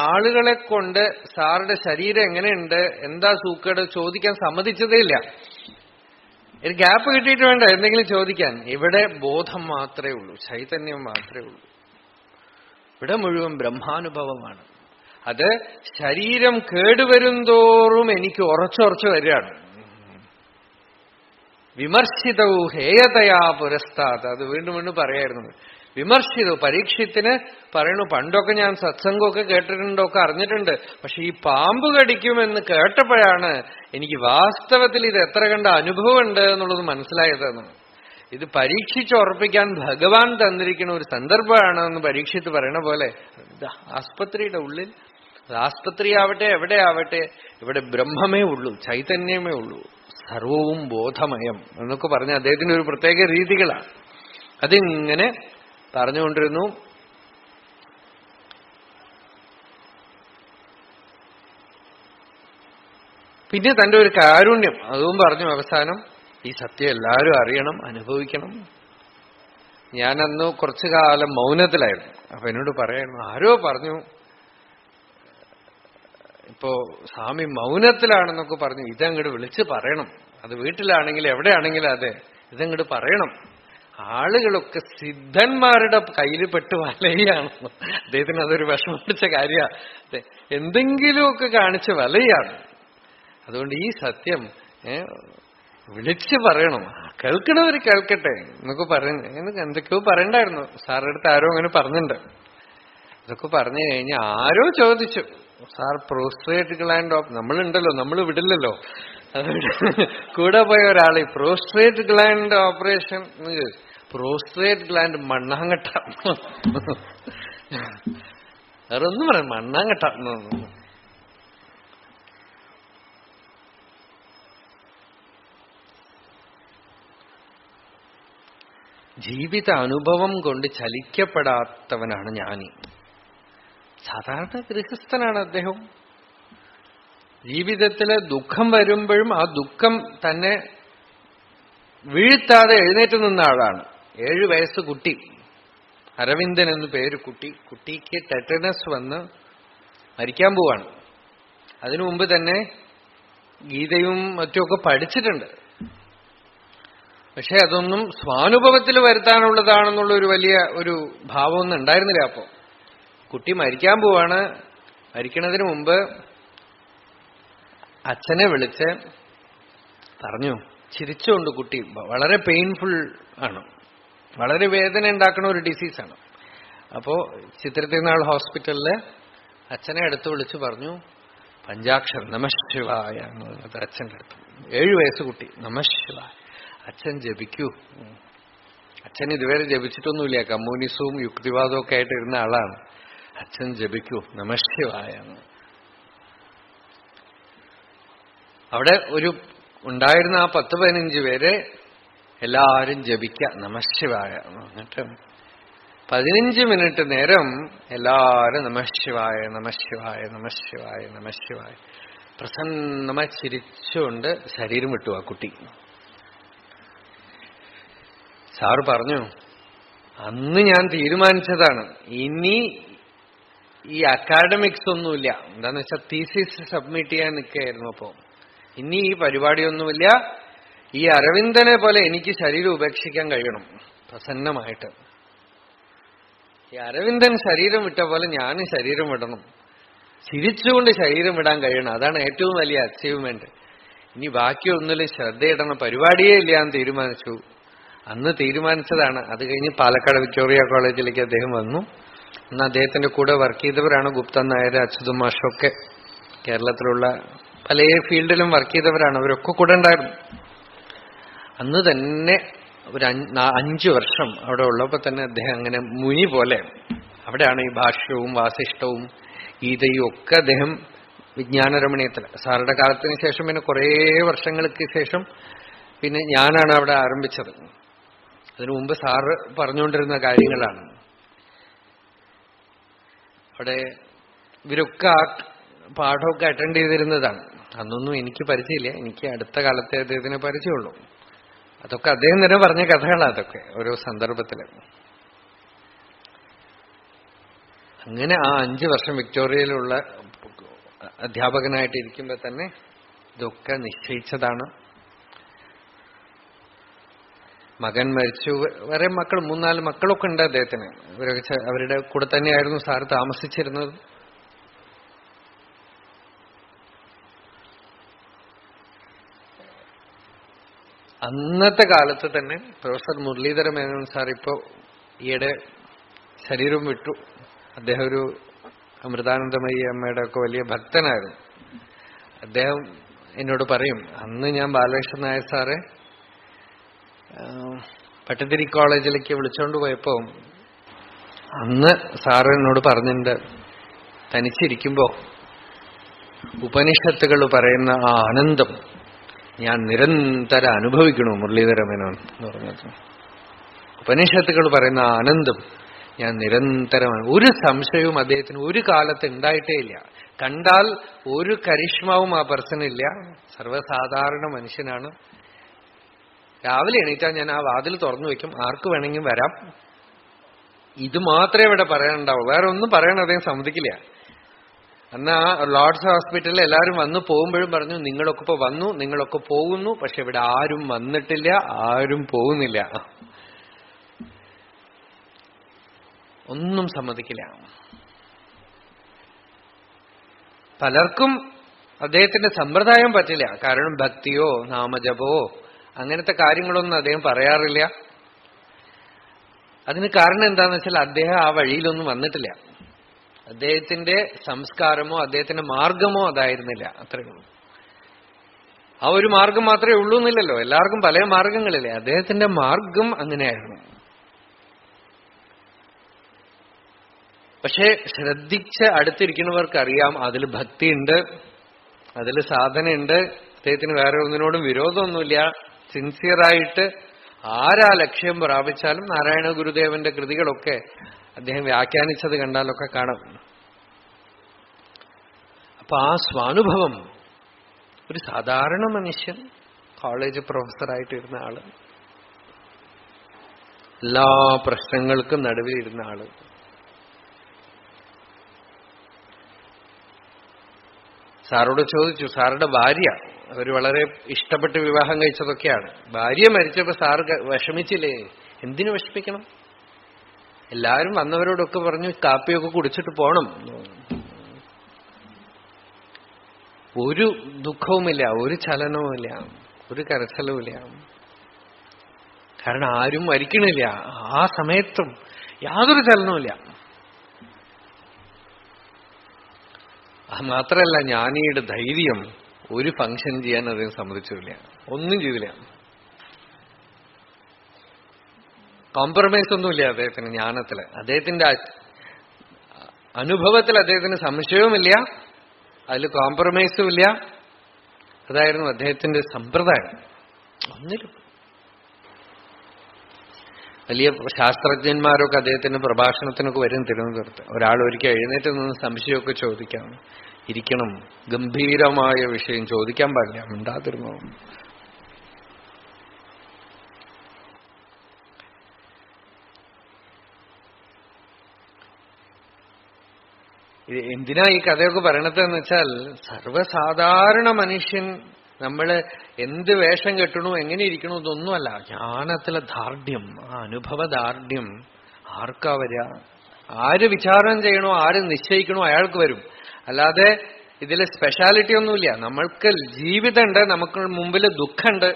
ആളുകളെ കൊണ്ട് സാറുടെ ശരീരം എങ്ങനെയുണ്ട്, എന്താ സൂക്കേട് ചോദിക്കാൻ സമ്മതിച്ചതേ ഇല്ല. ഒരു ഗ്യാപ്പ് കിട്ടിയിട്ട് വേണ്ട എന്തെങ്കിലും ചോദിക്കാൻ. ഇവിടെ ബോധം മാത്രമേ ഉള്ളൂ, ചൈതന്യം മാത്രമേ ഉള്ളൂ. ഇവിടെ മുഴുവൻ ബ്രഹ്മാനുഭവമാണ്. അത് ശരീരം കേടുവരും തോറും എനിക്ക് ഉറച്ചുറച്ചു വരികയാണ്. വിമർശിതവും ഹേയതയാ പുരസ്താത്, അത് വീണ്ടും വീണ്ടും പറയായിരുന്നു. വിമർശിതവും, പരീക്ഷത്തിന് പറയണു, പണ്ടൊക്കെ ഞാൻ സത്സംഗമൊക്കെ കേട്ടിട്ടുണ്ടൊക്കെ അറിഞ്ഞിട്ടുണ്ട്, പക്ഷെ ഈ പാമ്പ് കടിക്കുമെന്ന് കേട്ടപ്പോഴാണ് എനിക്ക് വാസ്തവത്തിൽ ഇത് എത്ര കണ്ട അനുഭവമുണ്ട് എന്നുള്ളത് മനസ്സിലായതെന്ന്. ഇത് പരീക്ഷിച്ചുറപ്പിക്കാൻ ഭഗവാൻ തന്നിരിക്കുന്ന ഒരു സന്ദർഭമാണ് എന്ന് പരീക്ഷിച്ച് പറയണ പോലെ ആസ്പത്രിയുടെ ഉള്ളിൽ, ആസ്പത്രിയാവട്ടെ എവിടെയാവട്ടെ, ഇവിടെ ബ്രഹ്മമേ ഉള്ളൂ, ചൈതന്യമേ ഉള്ളൂ, സർവവും ബോധമയം എന്നൊക്കെ പറഞ്ഞ അദ്ദേഹത്തിന്റെ ഒരു പ്രത്യേക രീതികളാണ്. അതിങ്ങനെ പറഞ്ഞുകൊണ്ടിരുന്നു. പിന്നെ തന്റെ ഒരു കാരുണ്യം അതും പറഞ്ഞു. അവസാനം ഈ സത്യം എല്ലാവരും അറിയണം, അനുഭവിക്കണം. ഞാനന്ന് കുറച്ചു കാലം മൗനത്തിലായിരുന്നു. അപ്പൊ എന്നോട് പറയായിരുന്നു, ആരോ പറഞ്ഞു ഇപ്പോ സ്വാമി മൗനത്തിലാണെന്നൊക്കെ പറഞ്ഞു. ഇതങ്ങോട്ട് വിളിച്ച് പറയണം, അത് വീട്ടിലാണെങ്കിലും എവിടെയാണെങ്കിലും അതെ, ഇതങ്ങോട്ട് പറയണം. ആളുകളൊക്കെ സിദ്ധന്മാരുടെ കയ്യിൽ പെട്ട് വലയാണ്. അദ്ദേഹത്തിന് അതൊരു വിഷമം പിടിച്ച കാര്യമാണ്. എന്തെങ്കിലുമൊക്കെ കാണിച്ച് വലയാണ്. അതുകൊണ്ട് ഈ സത്യം വിളിച്ച് പറയണം, കേൾക്കണവർ കേൾക്കട്ടെ എന്നൊക്കെ പറയുന്നത്. എന്തൊക്കെയോ പറയണ്ടായിരുന്നു. സാറിന്റെ അടുത്ത് ആരോ അങ്ങനെ പറഞ്ഞിട്ടുണ്ട്. ഇതൊക്കെ പറഞ്ഞു കഴിഞ്ഞാൽ ആരോ ചോദിച്ചു, സാർ പ്രോസ്ട്രേറ്റ് ഗ്ലാൻഡ് നമ്മളുണ്ടല്ലോ, നമ്മൾ വിടില്ലല്ലോ. കൂടെ പോയ ഒരാളെ prostate gland operation, prostate gland മണ്ണാങ്കട്ട, വേറെ ഒന്നും പറയാം, മണ്ണാങ്കട്ട. ജീവിത അനുഭവം കൊണ്ട് ചലിക്കപ്പെടാത്തവനാണ് ജ്ഞാനി. സാധാരണ ഗൃഹസ്ഥനാണ് അദ്ദേഹം. ജീവിതത്തില് ദുഃഖം വരുമ്പോഴും ആ ദുഃഖം തന്നെ വീഴ്ത്താതെ എഴുന്നേറ്റ് നിന്ന ആളാണ്. 7 വയസ്സ് കുട്ടി, അരവിന്ദൻ എന്ന് പേര്. കുട്ടിക്ക് ടെറ്റനസ് വന്ന് മരിക്കാൻ പോവാണ്. അതിനു മുമ്പ് തന്നെ ഗീതയും മറ്റുമൊക്കെ പഠിച്ചിട്ടുണ്ട്. പക്ഷെ അതൊന്നും സ്വാനുഭവത്തിൽ വരുത്താനുള്ളതാണെന്നുള്ള ഒരു വലിയ ഒരു ഭാവമൊന്നും ഉണ്ടായിരുന്നില്ല. അപ്പോ കുട്ടി മരിക്കാൻ പോവാണ്. മരിക്കണതിന് മുമ്പ് അച്ഛനെ വിളിച്ച് പറഞ്ഞു, ചിരിച്ചുകൊണ്ട്. കുട്ടി വളരെ പെയിൻഫുൾ ആണ്, വളരെ വേദന ഉണ്ടാക്കുന്ന ഒരു ഡിസീസാണ്. അപ്പോ ചിത്രത്തിനാൾ ഹോസ്പിറ്റലില് അച്ഛനെ അടുത്ത് വിളിച്ചു പറഞ്ഞു, പഞ്ചാക്ഷരം നമഃശിവായ എന്ന് പറഞ്ഞത് അച്ഛൻ്റെ അടുത്ത്. 7 വയസ്സ് കുട്ടി നമഃശിവായ. അച്ഛൻ ജപിക്കൂ. അച്ഛൻ ഇതുവരെ ജപിച്ചിട്ടൊന്നുമില്ല, കമ്മ്യൂണിസവും യുക്തിവാദവും ഒക്കെ ആയിട്ട് ഇരുന്ന ആളാണ്. അച്ഛൻ ജപിക്കൂ നമഃശിവായ. അവിടെ ഒരു ഉണ്ടായിരുന്ന ആ 10-15 പേരെ എല്ലാവരും ജപിക്കുക നമഃശിവായ. എന്നിട്ട് 15 മിനിറ്റ് നേരം എല്ലാവരും നമഃശിവായ നമഃശിവായ നമഃശിവായ നമഃശിവായ പ്രസന്നമായി ചിരിച്ചുകൊണ്ട് ശരീരം വിട്ടു ആ കുട്ടി. സാറ് പറഞ്ഞു, അന്ന് ഞാൻ തീരുമാനിച്ചതാണ്, ഇനി ഈ അക്കാഡമിക്സ് ഒന്നുമില്ല. എന്താന്ന് വെച്ചാൽ തീസിസ് സബ്മിറ്റ് ചെയ്യാൻ നിൽക്കുകയായിരുന്നു. അപ്പോ ഇനി ഈ പരിപാടിയൊന്നുമില്ല, ഈ അരവിന്ദനെ പോലെ എനിക്ക് ശരീരം ഉപേക്ഷിക്കാൻ കഴിയണം പ്രസന്നമായിട്ട്. ഈ അരവിന്ദൻ ശരീരം വിട്ട പോലെ ഞാൻ ശരീരം വിടണം, ചിരിച്ചുകൊണ്ട് ശരീരം വിടാൻ കഴിയണം. അതാണ് ഏറ്റവും വലിയ അച്ചീവ്മെന്റ്. ഇനി ബാക്കിയൊന്നിലും ശ്രദ്ധയിടണം പരിപാടിയേ ഇല്ല എന്ന് തീരുമാനിച്ചു. അന്ന് തീരുമാനിച്ചതാണ്. അത് കഴിഞ്ഞ് പാലക്കാട് വിക്ടോറിയ കോളേജിലേക്ക് അദ്ദേഹം വന്നു. അന്ന് അദ്ദേഹത്തിന്റെ കൂടെ വർക്ക് ചെയ്തവരാണ് ഗുപ്തൻ നായർ, അച്യുതൻ മാഷൊക്കെ. കേരളത്തിലുള്ള പല ഫീൽഡിലും വർക്ക് ചെയ്തവരാണ്. അവരൊക്കെ കൂടെ ഉണ്ടായിരുന്നു. അന്ന് തന്നെ ഒരു 5 വർഷം അവിടെ ഉള്ളപ്പോൾ തന്നെ അദ്ദേഹം അങ്ങനെ മുനി പോലെ അവിടെയാണ് ഈ ഭാഷ്യവും വാസിഷ്ടവും ഗീതയും ഒക്കെ അദ്ദേഹം വിജ്ഞാനരമണീയത്തിൽ. സാറുടെ കാലത്തിന് ശേഷം പിന്നെ കുറേ വർഷങ്ങൾക്ക് ശേഷം പിന്നെ ഞാനാണ് അവിടെ ആരംഭിച്ചത്. അതിനു മുമ്പ് സാറ് പറഞ്ഞുകൊണ്ടിരുന്ന കാര്യങ്ങളാണ്. അവിടെ ഇവരൊക്കെ ആ പാഠമൊക്കെ അറ്റൻഡ് ചെയ്തിരുന്നതാണ്. അന്നൊന്നും എനിക്ക് പരിചയമില്ല. എനിക്ക് അടുത്ത കാലത്തെ അദ്ദേഹത്തിന് പരിചയമുള്ളൂ. അതൊക്കെ അദ്ദേഹം തന്നെ പറഞ്ഞ കഥകളാണ് അതൊക്കെ ഓരോ സന്ദർഭത്തില്. അങ്ങനെ ആ 5 വർഷം വിക്ടോറിയയിലുള്ള അധ്യാപകനായിട്ടിരിക്കുമ്പോ തന്നെ ഇതൊക്കെ നിശ്ചയിച്ചതാണ്. മകൻ മരിച്ചു. വേറെ മക്കൾ 3-4 മക്കളൊക്കെ ഉണ്ട് അദ്ദേഹത്തിന്. അവരുടെ കൂടെ തന്നെയായിരുന്നു സാറ് താമസിച്ചിരുന്നത്. അന്നത്തെ കാലത്ത് തന്നെ പ്രൊഫസർ മുരളീധര മേനോൻ സാർ ഇപ്പോ ഈയിടെ ശരീരം വിട്ടു. അദ്ദേഹം ഒരു അമൃതാനന്ദമയി അമ്മയുടെ ഒക്കെ വലിയ ഭക്തനായിരുന്നു. അദ്ദേഹം എന്നോട് പറയും, അന്ന് ഞാൻ ബാലകൃഷ്ണൻ നായർ സാറെ പട്ടതിരി കോളേജിലേക്ക് വിളിച്ചോണ്ട് പോയപ്പോ അന്ന് സാറ് എന്നോട് പറഞ്ഞിട്ടുണ്ട്, തനിച്ചിരിക്കുമ്പോ ഉപനിഷത്തുകൾ പറയുന്ന ആ ആനന്ദം ഞാൻ നിരന്തരം അനുഭവിക്കണു മുരളീധര മേനോൻ എന്ന് പറഞ്ഞത്. ഉപനിഷത്തുകൾ പറയുന്ന ആനന്ദം ഞാൻ നിരന്തരമാണ്. ഒരു സംശയവും അദ്ദേഹത്തിന് ഒരു കാലത്ത് ഉണ്ടായിട്ടേ ഇല്ല. കണ്ടാൽ ഒരു കരിഷ്മാവും ആ പേഴ്സണില്ല. സർവ്വസാധാരണ മനുഷ്യനാണ്. രാവിലെ എണീറ്റാൽ ഞാൻ ആ വാതിൽ തുറന്നു വെക്കും, ആർക്ക് വേണമെങ്കിലും വരാം. ഇത് മാത്രമേ ഇവിടെ പറയാനുണ്ടാവൂ, വേറെ ഒന്നും പറയാൻ അദ്ദേഹം സമ്മതിക്കില്ല. അന്ന് ആ ലോർഡ്സ് ഹോസ്പിറ്റലിൽ എല്ലാവരും വന്നു പോകുമ്പോഴും പറഞ്ഞു, നിങ്ങളൊക്കെ ഇപ്പൊ വന്നു, നിങ്ങളൊക്കെ പോകുന്നു, പക്ഷെ ഇവിടെ ആരും വന്നിട്ടില്ല, ആരും പോകുന്നില്ല. ഒന്നും സമ്മതിക്കില്ല. പലർക്കും അദ്ദേഹത്തിന്റെ സമ്പ്രദായം പറ്റില്ല. കാരണം ഭക്തിയോ നാമജപോ അങ്ങനത്തെ കാര്യങ്ങളൊന്നും അദ്ദേഹം പറയാറില്ല. അതിന് കാരണം എന്താണെന്ന് വെച്ചാൽ അദ്ദേഹം ആ വഴിയിലൊന്നും വന്നിട്ടില്ല. അദ്ദേഹത്തിന്റെ സംസ്കാരമോ അദ്ദേഹത്തിന്റെ മാർഗമോ അതായിരുന്നില്ല. അത്രയേ ഉള്ളൂ. ആ ഒരു മാർഗം മാത്രമേ ഉള്ളൂ എന്നില്ലല്ലോ, എല്ലാവർക്കും പല മാർഗങ്ങളില്ലേ. അദ്ദേഹത്തിന്റെ മാർഗം അങ്ങനെയായിരുന്നു. പക്ഷെ ശ്രദ്ധിച്ച് അടുത്തിരിക്കുന്നവർക്കറിയാം അതിൽ ഭക്തിയുണ്ട്, അതിൽ സാധനയുണ്ട്. അദ്ദേഹത്തിന് വേറെ ഒന്നിനോടും വിരോധമൊന്നുമില്ല. സിൻസിയറായിട്ട് ആരാ ലക്ഷ്യം പ്രാപിച്ചാലും നാരായണ ഗുരുദേവന്റെ കൃതികളൊക്കെ അദ്ദേഹം വ്യാഖ്യാനിച്ചത് കണ്ടാലൊക്കെ കാണാം. അപ്പൊ ആ സ്വാനുഭവം, ഒരു സാധാരണ മനുഷ്യൻ, കോളേജ് പ്രൊഫസറായിട്ടിരുന്ന ആള്, എല്ലാ പ്രശ്നങ്ങൾക്കും നടുവിലിരുന്ന ആള്, സാറോട് ചോദിച്ചു, സാറുടെ ഭാര്യ, അവർ വളരെ ഇഷ്ടപ്പെട്ട് വിവാഹം കഴിച്ചതൊക്കെയാണ്. ഭാര്യ മരിച്ചപ്പോ സാറ് വിഷമിച്ചില്ലേ? എന്തിനു വിഷമിക്കണം? എല്ലാവരും വന്നവരോടൊക്കെ പറഞ്ഞു കാപ്പിയൊക്കെ കുടിച്ചിട്ട് പോണം. ഒരു ദുഃഖവുമില്ല, ഒരു ചലനവുമില്ല, ഒരു കരച്ചലവുമില്ല. കാരണം ആരും മരിക്കണില്ല. ആ സമയത്തും യാതൊരു ചലനവുമില്ല. മാത്രമല്ല ജ്ഞാനിയുടെ ധൈര്യം ഒരു ഫംഗ്ഷൻ ചെയ്യാൻ അദ്ദേഹം സമ്മതിച്ചില്ല, ഒന്നും ചെയ്തില്ല. കോംപ്രമൈസ് ഒന്നുമില്ല അദ്ദേഹത്തിന് ജ്ഞാനത്തില്. അദ്ദേഹത്തിന്റെ അനുഭവത്തിൽ അദ്ദേഹത്തിന് സംശയവുമില്ല, അതിൽ കോംപ്രമൈസും ഇല്ല. അതായിരുന്നു അദ്ദേഹത്തിന്റെ സമ്പ്രദായം. ഒന്നിലും വലിയ ശാസ്ത്രജ്ഞന്മാരൊക്കെ അദ്ദേഹത്തിന്റെ പ്രഭാഷണത്തിനൊക്കെ വരും തിരുവനന്തപുരത്ത്. ഒരാൾ ഒരിക്കൽ എഴുന്നേറ്റ് നിന്ന് സംശയമൊക്കെ ചോദിക്കാം, ഇരിക്കണം, ഗംഭീരമായ വിഷയം ചോദിക്കാൻ പാടില്ല, മിണ്ടാതിരുന്നോ. എന്തിനാ ഈ കഥയൊക്കെ പറയണതെന്ന് വെച്ചാൽ, സർവ്വസാധാരണ മനുഷ്യൻ നമ്മള് എന്ത് വേഷം കെട്ടണു, എങ്ങനെ ഇരിക്കണു, ഇതൊന്നുമല്ല. ജ്ഞാനത്തിലെ ദാർഢ്യം, ആ അനുഭവ ദാർഢ്യം ആർക്കാ വരിക? ആര് വിചാരം ചെയ്യണോ, ആര് നിശ്ചയിക്കണോ അയാൾക്ക് വരും. അല്ലാതെ ഇതില് സ്പെഷ്യാലിറ്റി ഒന്നുമില്ല. നമ്മൾക്ക് ജീവിതമുണ്ട്, നമുക്ക് മുമ്പിൽ ദുഃഖമുണ്ട്.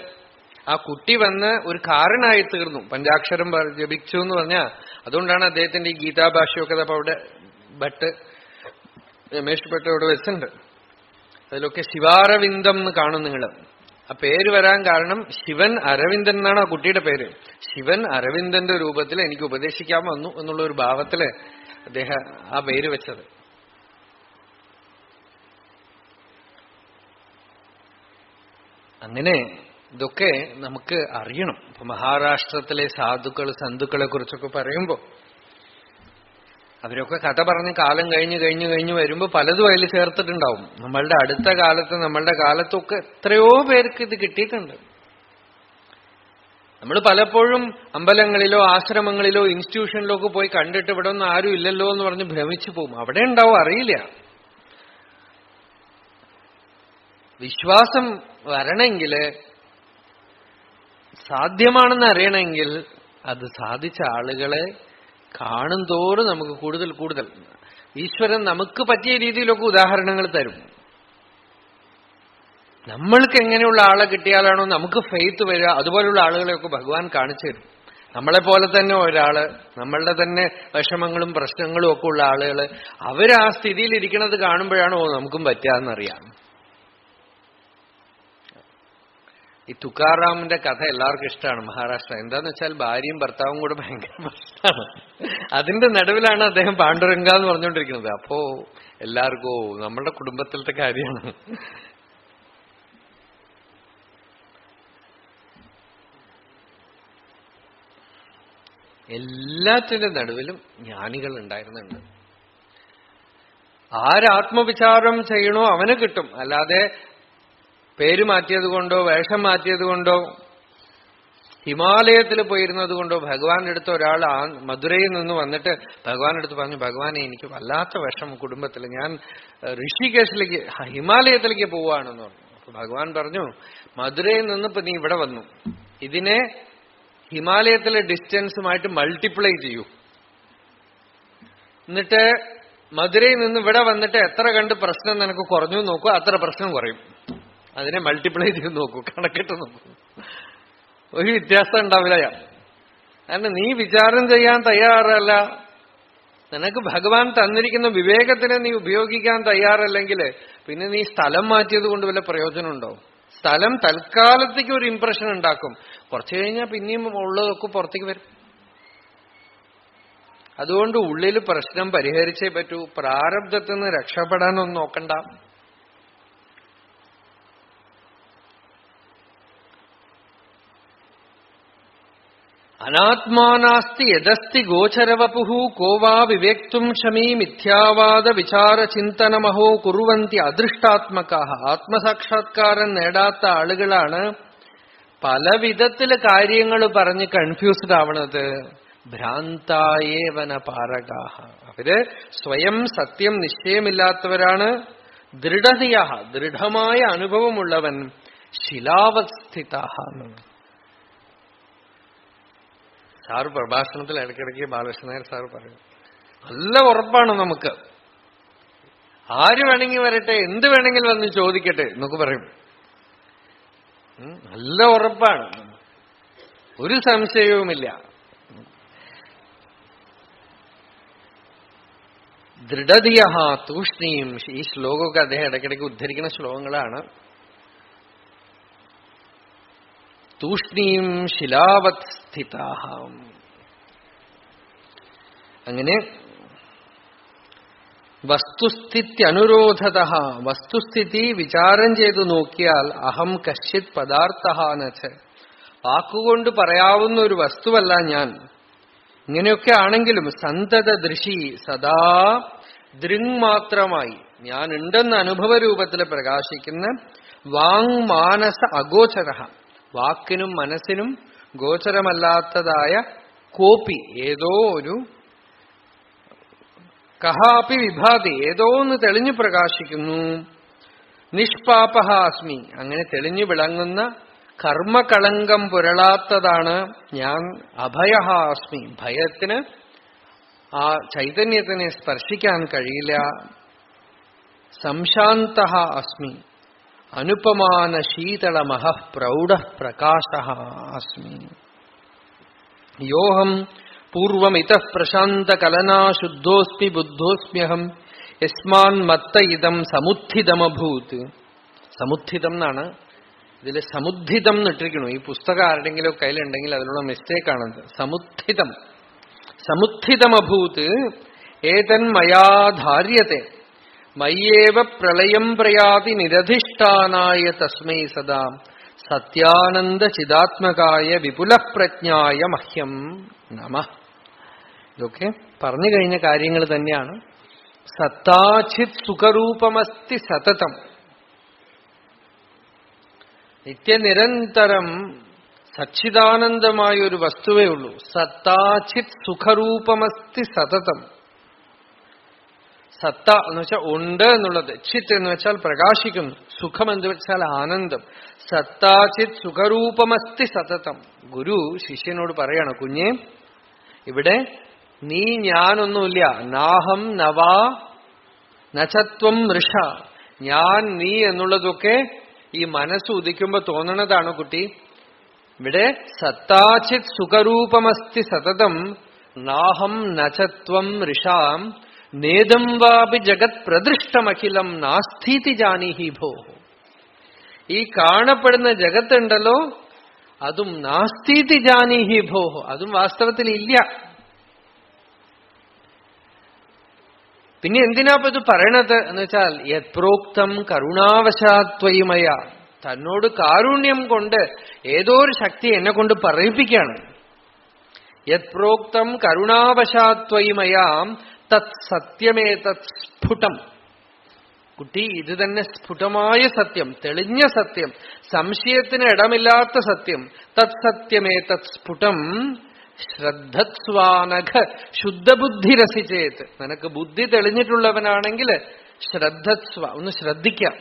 ആ കുട്ടി വന്ന് ഒരു കാരണമായി തീർന്നു, പഞ്ചാക്ഷരം ജപിച്ചു എന്ന് പറഞ്ഞാൽ. അതുകൊണ്ടാണ് അദ്ദേഹത്തിന്റെ ഈ ഗീതാഭാഷ്യമൊക്കെ അപ്പൊ അവിടെ രമേഷ് ഭട്ട് അവിടെ വെച്ചിട്ടുണ്ട്. അതിലൊക്കെ ശിവാരവിന്ദം എന്ന് കാണും നിങ്ങൾ. ആ പേര് വരാൻ കാരണം ശിവൻ അരവിന്ദൻ എന്നാണ് ആ കുട്ടിയുടെ പേര്. ശിവൻ അരവിന്ദന്റെ രൂപത്തിൽ എനിക്ക് ഉപദേശിക്കാൻ വന്നു എന്നുള്ള ഒരു ഭാവത്തില് അദ്ദേഹം ആ പേര് വെച്ചത്. അങ്ങനെ ഇതൊക്കെ നമുക്ക് അറിയണം. ഇപ്പൊ മഹാരാഷ്ട്രത്തിലെ സാധുക്കൾ സന്തുക്കളെ കുറിച്ചൊക്കെ പറയുമ്പോ അവരൊക്കെ കഥ പറഞ്ഞ് കാലം കഴിഞ്ഞു വരുമ്പോ പലതും അതിൽ ചേർത്തിട്ടുണ്ടാവും. നമ്മളുടെ അടുത്ത കാലത്ത്, നമ്മളുടെ കാലത്തൊക്കെ എത്രയോ പേർക്ക് ഇത് കിട്ടിയിട്ടുണ്ട്. നമ്മൾ പലപ്പോഴും അമ്പലങ്ങളിലോ ആശ്രമങ്ങളിലോ ഇൻസ്റ്റിറ്റ്യൂഷനിലോ ഒക്കെ പോയി കണ്ടിട്ട് ഇവിടെ ഒന്നും ആരും ഇല്ലല്ലോ എന്ന് പറഞ്ഞ് ഭ്രമിച്ചു പോകും. അവിടെ ഉണ്ടാവും, അറിയില്ല. വിശ്വാസം വരണമെങ്കിൽ, സാധ്യമാണെന്ന് അറിയണമെങ്കിൽ, അത് സാധിച്ച ആളുകളെ കാണും തോറും നമുക്ക് കൂടുതൽ കൂടുതൽ ഈശ്വരൻ നമുക്ക് പറ്റിയ രീതിയിലൊക്കെ ഉദാഹരണങ്ങൾ തരും. നമ്മൾക്ക് എങ്ങനെയുള്ള ആളെ കിട്ടിയാലാണോ നമുക്ക് ഫെയ്ത്ത് വരിക, അതുപോലുള്ള ആളുകളെയൊക്കെ ഭഗവാൻ കാണിച്ചു തരും. നമ്മളെപ്പോലെ തന്നെ ഒരാള്, നമ്മളുടെ തന്നെ വിഷമങ്ങളും പ്രശ്നങ്ങളും ഒക്കെ ഉള്ള ആളുകൾ, അവരാ സ്ഥിതിയിൽ ഇരിക്കുന്നത് കാണുമ്പോഴാണോ നമുക്കും പറ്റാന്നറിയാം. ഈ തുക്കാറാമിന്റെ കഥ എല്ലാവർക്കും ഇഷ്ടമാണ്. മഹാരാഷ്ട്ര എന്താന്ന് വെച്ചാൽ ഭാര്യയും ഭർത്താവും കൂടെ ഭയങ്കര പ്രശ്നമാണ്. അതിന്റെ നടുവിലാണ് അദ്ദേഹം പാണ്ഡുരംഗ എന്ന് പറഞ്ഞുകൊണ്ടിരിക്കുന്നത്. അപ്പോ എല്ലാവർക്കും നമ്മളുടെ കുടുംബത്തിലത്തെ കാര്യമാണ്. എല്ലാറ്റിന്റെ നടുവിലും ജ്ഞാനികൾ ഉണ്ടായിരുന്നുണ്ട്. ആരാത്മവിചാരം ചെയ്യണോ അവന് കിട്ടും. അല്ലാതെ പേര് മാറ്റിയത് കൊണ്ടോ വേഷം മാറ്റിയത് കൊണ്ടോ ഹിമാലയത്തിൽ പോയിരുന്നത് കൊണ്ടോ ഭഗവാന്റെ അടുത്ത് ഒരാൾ മധുരയിൽ നിന്ന് വന്നിട്ട് ഭഗവാന്റെ അടുത്ത് പറഞ്ഞു, ഭഗവാനെ എനിക്ക് വല്ലാത്ത വിഷം കുടുംബത്തിൽ, ഞാൻ ഋഷികേശിലേക്ക് ഹിമാലയത്തിലേക്ക് പോവാണെന്ന് പറഞ്ഞു. അപ്പൊ ഭഗവാൻ പറഞ്ഞു, മധുരയിൽ നിന്നിപ്പോ നീ ഇവിടെ വന്നു, ഇതിനെ ഹിമാലയത്തിലെ ഡിസ്റ്റൻസുമായിട്ട് മൾട്ടിപ്ലൈ ചെയ്യൂ. എന്നിട്ട് മധുരയിൽ നിന്ന് ഇവിടെ വന്നിട്ട് എത്ര കണ്ട് പ്രശ്നം നിനക്ക് കുറഞ്ഞു നോക്കൂ, അത്ര പ്രശ്നം കുറയും. അതിനെ മൾട്ടിപ്ലൈ ചെയ്ത് നോക്കൂ, കണക്കിട്ട് നോക്കൂ, ഒരു വ്യത്യാസം ഉണ്ടാവില്ല. കാരണം നീ വിചാരം ചെയ്യാൻ തയ്യാറല്ല, നിനക്ക് ഭഗവാൻ തന്നിരിക്കുന്ന വിവേകത്തിനെ നീ ഉപയോഗിക്കാൻ തയ്യാറല്ലെങ്കിൽ പിന്നെ നീ സ്ഥലം മാറ്റിയത് കൊണ്ട് വല്ല പ്രയോജനമുണ്ടോ? സ്ഥലം തൽക്കാലത്തേക്ക് ഒരു ഇംപ്രഷൻ ഉണ്ടാക്കും, കുറച്ചു കഴിഞ്ഞാൽ പിന്നെയും ഉള്ളതൊക്കെ പുറത്തേക്ക് വരും. അതുകൊണ്ട് ഉള്ളിൽ പ്രശ്നം പരിഹരിച്ചേ പറ്റൂ. പ്രാരബ്ധത്തിൽ നിന്ന് രക്ഷപ്പെടാനൊന്നും നോക്കണ്ട. അനാത്മാനാസ്തി യദസ്തി ഗോചരവപുഃ കോവാ വിവേക്തും ക്ഷമീ മിഥ്യാവാദ വിചാര ചിന്തനമഹോ കുറുവന്തി അദൃഷ്ടാത്മകാഃ. ആത്മസാക്ഷാത്കാരം നേടാത്ത ആളുകളാണ് പല വിധത്തില് കാര്യങ്ങൾ പറഞ്ഞ് കൺഫ്യൂസ്ഡ് ആവണത്. ഭ്രാന്തായേവന പാരകാഃ. അവര് സ്വയം സത്യം നിശ്ചയമില്ലാത്തവരാണ്. ദൃഢതയാഃ, ദൃഢമായ അനുഭവമുള്ളവൻ ശിലാവസ്ഥിതാഃ. സാറ് പ്രഭാഷണത്തിൽ ഇടയ്ക്കിടയ്ക്ക് ബാലകൃഷ്ണൻ സാറ് പറയും, നല്ല ഉറപ്പാണ് നമുക്ക്, ആര് വേണമെങ്കിൽ വരട്ടെ, എന്ത് വേണമെങ്കിൽ വന്ന് ചോദിക്കട്ടെ എന്നൊക്കെ പറയും. നല്ല ഉറപ്പാണ്, ഒരു സംശയവുമില്ല. ദൃഢതിയ തൂഷ്ണീം. ഈ ശ്ലോകമൊക്കെ അദ്ദേഹം ഇടയ്ക്കിടയ്ക്ക് ഉദ്ധരിക്കുന്ന ശ്ലോകങ്ങളാണ്. തൂഷ്ണീം ശിലാവത് സ്ഥിതാഹ. അങ്ങനെ വസ്തുസ്ഥിത്യനുരോധത. വസ്തുസ്ഥിതി വിചാരം ചെയ്തു നോക്കിയാൽ അഹം കശ്ചിത് പദാർത്ഥ നച്ച്. വാക്കുകൊണ്ട് പറയാവുന്ന ഒരു വസ്തുവല്ല ഞാൻ. ഇങ്ങനെയൊക്കെ ആണെങ്കിലും സന്തത ദൃശി സദാ ദൃങ്മാത്രമായി ഞാൻ ഉണ്ടെന്ന അനുഭവരൂപത്തിൽ പ്രകാശിക്കുന്ന വാങ് മാനസ അഗോചര. വാക്കിനും മനസ്സിനും ഗോചരമല്ലാത്തതായ കോപി, ഏതോ ഒരു കഹാപി വിഭാതി, ഏതോ ഒന്ന് തെളിഞ്ഞു പ്രകാശിക്കുന്നു. നിഷ്പാപഹ അസ്മി. അങ്ങനെ തെളിഞ്ഞു വിളങ്ങുന്ന കർമ്മകളങ്കം പുരളാത്തതാണ് ഞാൻ. അഭയഹ അസ്മി. ഭയത്തിന് ആ ചൈതന്യത്തിനെ സ്പർശിക്കാൻ കഴിയില്ല. സംശാന്തഃ അസ്മി. അനുപമാന ശീതളമഹ പ്രൗഢ പ്രകാശഃ അസ്മി. യോഹം പൂർവമിതഃ പ്രശാന്ത കലനാ ശുദ്ധോസ്മി ബുദ്ധോസ്മ്യഹം യസ്മാൻ മത്ത ഇതം സമുദ്ധിതമഭൂത്. സമുദ്ധിതം എന്നാണ് ഇതില് സമുദ്ധിതം എന്നിട്ടിരിക്കണു. ഈ പുസ്തകം ആരുടെങ്കിലും കയ്യിലുണ്ടെങ്കിൽ അതിലുള്ള മിസ്റ്റേക്കാണത്. സമുദ്ധിതം. സമുദ്ധിതമഭൂത് ഏതൻ മയാ ധാര്യത്തെ മയ്യേവ പ്രളയം പ്രയാതി നിരധിഷ്ഠാനായ തസ്മൈ സദാ സത്യാനന്ദ ചിദാത്മകായ വിപുലപ്രജ്ഞായ മഹ്യം നമഃ. ഇതൊക്കെ പറഞ്ഞു കഴിഞ്ഞ കാര്യങ്ങൾ തന്നെയാണ്. സത്താചിത് സുഖരൂപമസ്തി സതതം. നിത്യനിരന്തരം സച്ചിദാനന്ദമായ ഒരു വസ്തുവേ ഉള്ളൂ. സത്താചിത് സുഖരൂപമസ്തി സതതം. സത്ത എന്ന് വെച്ചാൽ ഉണ്ട് എന്നുള്ളത്. ചിത്ത് എന്ന് വെച്ചാൽ പ്രകാശിക്കുന്നു. സുഖം എന്ന് വെച്ചാൽ ആനന്ദം. സത്താചിത് സുഖരൂപമസ്തി സതതം. ഗുരു ശിഷ്യനോട് പറയാണ്, കുഞ്ഞേ, ഇവിടെ നീ ഞാനൊന്നുമില്ല. നാഹം നവാ നചത്വം മൃഷ. ഞാൻ നീ എന്നുള്ളതൊക്കെ ഈ മനസ്സ് ഉദിക്കുമ്പോ തോന്നണതാണ് കുട്ടി. ഇവിടെ സത്താചിത് സുഖരൂപമസ്തി സതതം നാഹം നചത്വം ഋഷാം നേദം വാപി ജഗത് പ്രദൃഷ്ടമഖിലം നാസ്ഥീതി ജാനീഹി ഭോ. ഈ കാണപ്പെടുന്ന ജഗത്തുണ്ടല്ലോ, അതും നാസ്ഥീതി ജാനീഹി ഭോ, അതും വാസ്തവത്തിൽ ഇല്ല. പിന്നെ എന്തിനാ ഇത് പറയണത് എന്ന് വെച്ചാൽ യത് പ്രോക്തം കരുണാവശാത്വയമയ. തന്നോട് കാരുണ്യം കൊണ്ട് ഏതോ ഒരു ശക്തി എന്നെ കൊണ്ട് പറയിപ്പിക്കുകയാണ്. യത് പ്രോക്തം കരുണാവശാത്വയമയാം തത് സത്യമേ തത് സ്ഫുടം. കുട്ടി, ഇത് തന്നെ സ്ഫുടമായ സത്യം, തെളിഞ്ഞ സത്യം, സംശയത്തിന് ഇടമില്ലാത്ത സത്യം. തത് സത്യമേ തത് സ്ഫുടം ശ്രദ്ധസ്വാനഘ ശുദ്ധബുദ്ധി രസിച്ചേത്. നിനക്ക് ബുദ്ധി തെളിഞ്ഞിട്ടുള്ളവനാണെങ്കിൽ ശ്രദ്ധസ്വ, ഒന്ന് ശ്രദ്ധിക്കാം.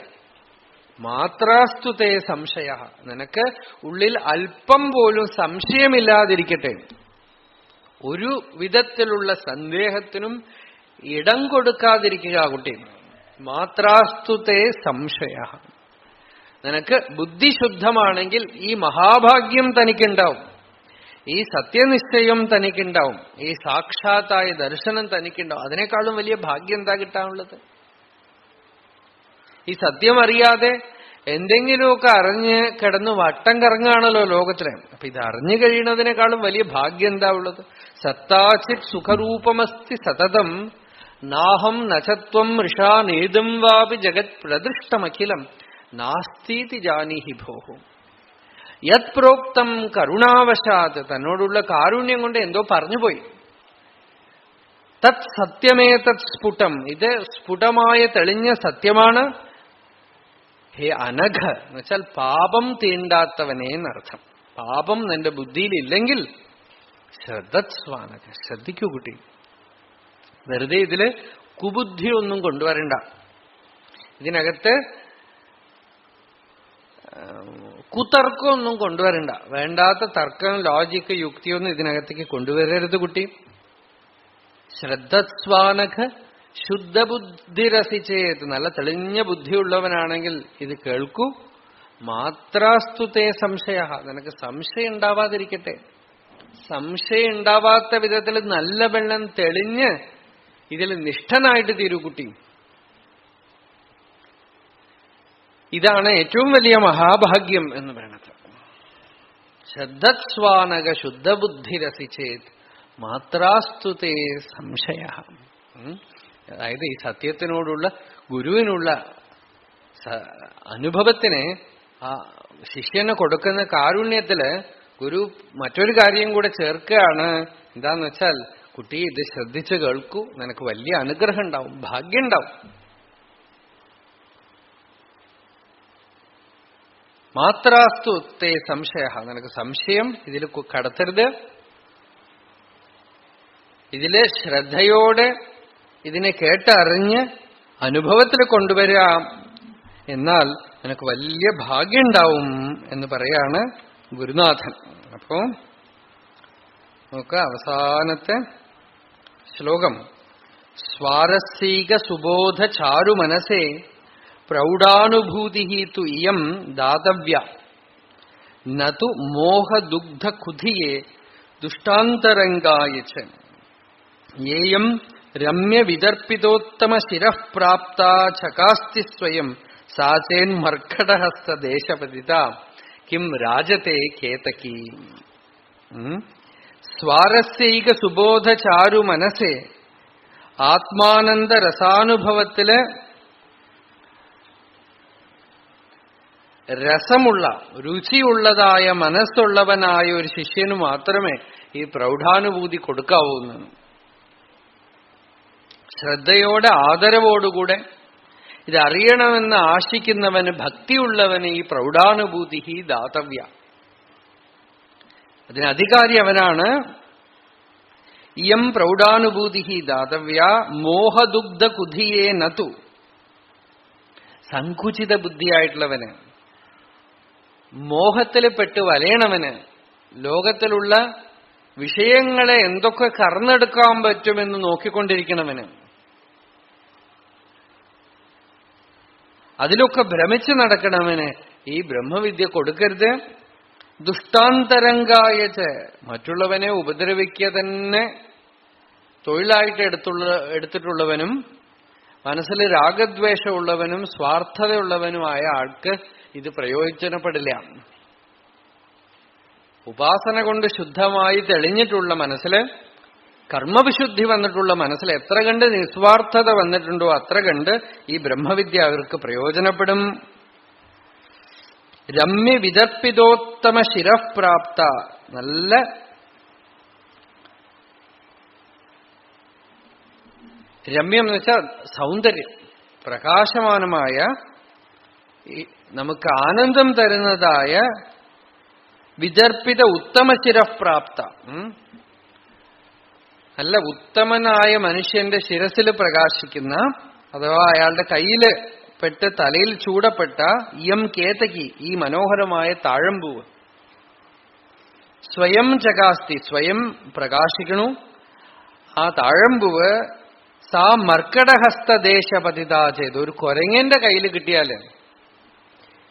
മാത്രാസ്തുതേ സംശയ. നിനക്ക് ഉള്ളിൽ അല്പം പോലും സംശയമില്ലാതിരിക്കട്ടെ. ഒരു വിധത്തിലുള്ള സന്ദേഹത്തിനും ഇടം കൊടുക്കാതിരിക്കുക കുട്ടി. മാത്രാസ്തുതേ സംശയ. നിനക്ക് ബുദ്ധിശുദ്ധമാണെങ്കിൽ ഈ മഹാഭാഗ്യം തനിക്കുണ്ടാവും, ഈ സത്യനിശ്ചയം തനിക്കുണ്ടാവും, ഈ സാക്ഷാത്തായ ദർശനം തനിക്കുണ്ടാവും. അതിനേക്കാളും വലിയ ഭാഗ്യം എന്താ കിട്ടാനുള്ളത്? ഈ സത്യം അറിയാതെ എന്തെങ്കിലുമൊക്കെ അറിഞ്ഞ് കിടന്ന് വട്ടം കറങ്ങുകയാണല്ലോ ലോകത്തിലെ. അപ്പൊ ഇത് അറിഞ്ഞു കഴിയുന്നതിനേക്കാളും വലിയ ഭാഗ്യം എന്താ ഉള്ളത്? സത്താചിത് സുഖരൂപമസ്തി സതതം നാഹം നചത്വം ഋഷാ നേദം വാപി ജഗത് പ്രദൃഷ്ടമഖിലം നാസ്തീതി ജാനീഹി ഭോഹോ. യത് പ്രോക്തം കരുണാവശാത്. തന്നോടുള്ള കാരുണ്യം കൊണ്ട് എന്തോ പറഞ്ഞുപോയി. തത് സത്യമേ തത് സ്ഫുടം. ഇത് സ്ഫുടമായ തെളിഞ്ഞ സത്യമാണ്. ഹേ അനഘ എന്ന് വെച്ചാൽ പാപം തീണ്ടാത്തവനെ എന്നർത്ഥം. പാപം നിന്റെ ബുദ്ധിയിലില്ലെങ്കിൽ ശ്രദ്ധസ്വാനഘ, ശ്രദ്ധിക്കൂ കുട്ടി. വെറുതെ ഇതില് കുബുദ്ധി ഒന്നും കൊണ്ടുവരണ്ട. ഇതിനകത്ത് കുതർക്കമൊന്നും കൊണ്ടുവരണ്ട. വേണ്ടാത്ത തർക്കം, ലോജിക്ക്, യുക്തിയൊന്നും ഇതിനകത്തേക്ക് കൊണ്ടുവരരുത് കുട്ടി. ശ്രദ്ധസ്വാനഘ ശുദ്ധബുദ്ധി രസിച്ചേത്. നല്ല തെളിഞ്ഞ ബുദ്ധിയുള്ളവനാണെങ്കിൽ ഇത് കേൾക്കൂ. മാത്രാസ്തുതേ സംശയ. നിനക്ക് സംശയം ഉണ്ടാവാതിരിക്കട്ടെ. സംശയം ഉണ്ടാവാത്ത വിധത്തിൽ നല്ല വെള്ളം തെളിഞ്ഞ് ഇതിൽ നിഷ്ഠനായിട്ട് തീരൂ കുട്ടി. ഇതാണ് ഏറ്റവും വലിയ മഹാഭാഗ്യം എന്ന് പറയണത്. ശ്രദ്ധസ്വാനക ശുദ്ധബുദ്ധിരസിച്ചേത് മാത്രാസ്തുതേ സംശയ. അതായത് ഈ സത്യത്തിനോടുള്ള ഗുരുവിനുള്ള അനുഭവത്തിന് ആ ശിഷ്യന് കൊടുക്കുന്ന കാരുണ്യത്തില് ഗുരു മറ്റൊരു കാര്യം കൂടെ ചേർക്കുകയാണ്. എന്താന്ന് വെച്ചാൽ, കുട്ടി ഇത് ശ്രദ്ധിച്ച് കേൾക്കൂ, നിനക്ക് വലിയ അനുഗ്രഹം ഉണ്ടാവും, ഭാഗ്യം ഉണ്ടാവും. മാത്രാസ്തു തേ സംശയ, നിനക്ക് സംശയം ഇതിൽ കടത്തരുത്. ഇതില് ശ്രദ്ധയോടെ ഇതിനെ കേട്ടറിഞ്ഞ് അനുഭവത്തിൽ കൊണ്ടുവരിക, എന്നാൽ നിനക്ക് വലിയ ഭാഗ്യം ഉണ്ടാവും എന്ന് പറയാണ് ഗുരുനാഥൻ. അപ്പോ നമുക്ക് അവസാനത്തെ ശ്ലോകം. സ്വാരസ്യക സുബോധ ചാരു മനസേ പ്രൗഢാനുഭൂതി തു ഇയം ദാതവ്യ നതു മോഹദുഗ്ധ കുധിയേ ദുഷ്ടാന്തരംഗായ ച യേയം രമ്യ വിദർപ്പിതോത്തമ ശിരഃ പ്രാപ്താ ചകാസ്തി സ്വയം സാചേൻ മർക്കടഹസ്ത ദേശപതിത കിം രാജത്തെ കേതകി. സ്വാരസ്യൈക സുബോധ ചാരു മനസ്സേ, ആത്മാനന്ദ രസാനുഭവത്തില് രസമുള്ള രുചിയുള്ളതായ മനസ്സുള്ളവനായ ഒരു ശിഷ്യന് മാത്രമേ ഈ പ്രൗഢാനുഭൂതി കൊടുക്കാവൂന്ന്. ശ്രദ്ധയോടെ ആദരവോടുകൂടെ ഇതറിയണമെന്ന് ആശിക്കുന്നവന്, ഭക്തിയുള്ളവന് ഈ പ്രൗഢാനുഭൂതി ദാതവ്യ. അതിന് അധികാരി അവനാണ്. ഇയം പ്രൗഢാനുഭൂതി ദാതവ്യ മോഹദുഗ്ധ കുധിയേ നതു. സങ്കുചിത ബുദ്ധിയായിട്ടുള്ളവന്, മോഹത്തിൽ പെട്ട് വലയണവന്, ലോകത്തിലുള്ള വിഷയങ്ങളെ എന്തൊക്കെ കറന്നെടുക്കാൻ പറ്റുമെന്ന് നോക്കിക്കൊണ്ടിരിക്കണവന്, അതിലൊക്കെ ഭ്രമിച്ചു നടക്കണവന് ഈ ബ്രഹ്മവിദ്യ കൊടുക്കരുത്. ദുഷ്ടാന്തരംഗായച്ച്, മറ്റുള്ളവനെ ഉപദ്രവിക്കുക തന്നെ തൊഴിലായിട്ട് എടുത്തിട്ടുള്ളവനും, മനസ്സിൽ രാഗദ്വേഷമുള്ളവനും സ്വാർത്ഥതയുള്ളവനുമായ ആൾക്ക് ഇത് പ്രയോജനപ്പെടില്ല. ഉപാസന കൊണ്ട് ശുദ്ധമായി തെളിഞ്ഞിട്ടുള്ള മനസ്സില്, കർമ്മവിശുദ്ധി വന്നിട്ടുള്ള മനസ്സിൽ എത്ര കണ്ട് നിസ്വാർത്ഥത വന്നിട്ടുണ്ടോ അത്ര കണ്ട് ഈ ബ്രഹ്മവിദ്യ അവർക്ക് പ്രയോജനപ്പെടും. രമ്യ വിദർപ്പിതോത്തമ ശിരഃ പ്രാപ്ത, നല്ല രമ്യം എന്ന് വെച്ചാൽ സൗന്ദര്യം, പ്രകാശമാനമായ നമുക്ക് ആനന്ദം തരുന്നതായ വിദർപ്പിത ഉത്തമ ശിരഃ പ്രാപ്ത, നല്ല ഉത്തമനായ മനുഷ്യന്റെ ശിരസിൽ പ്രകാശിക്കുന്ന, അഥവാ അയാളുടെ കയ്യില് പെട്ട് തലയിൽ ചൂടപ്പെട്ട ഇയം കേതകി, ഈ മനോഹരമായ താഴമ്പൂവ്. സ്വയം ചകാസ്തി, സ്വയം പ്രകാശിക്കണു ആ താഴമ്പൂവ്. സാ മർക്കടഹസ്തദേശപതിതാ ചെയ്ത്, ഒരു കുരങ്ങന്റെ കയ്യിൽ കിട്ടിയാല്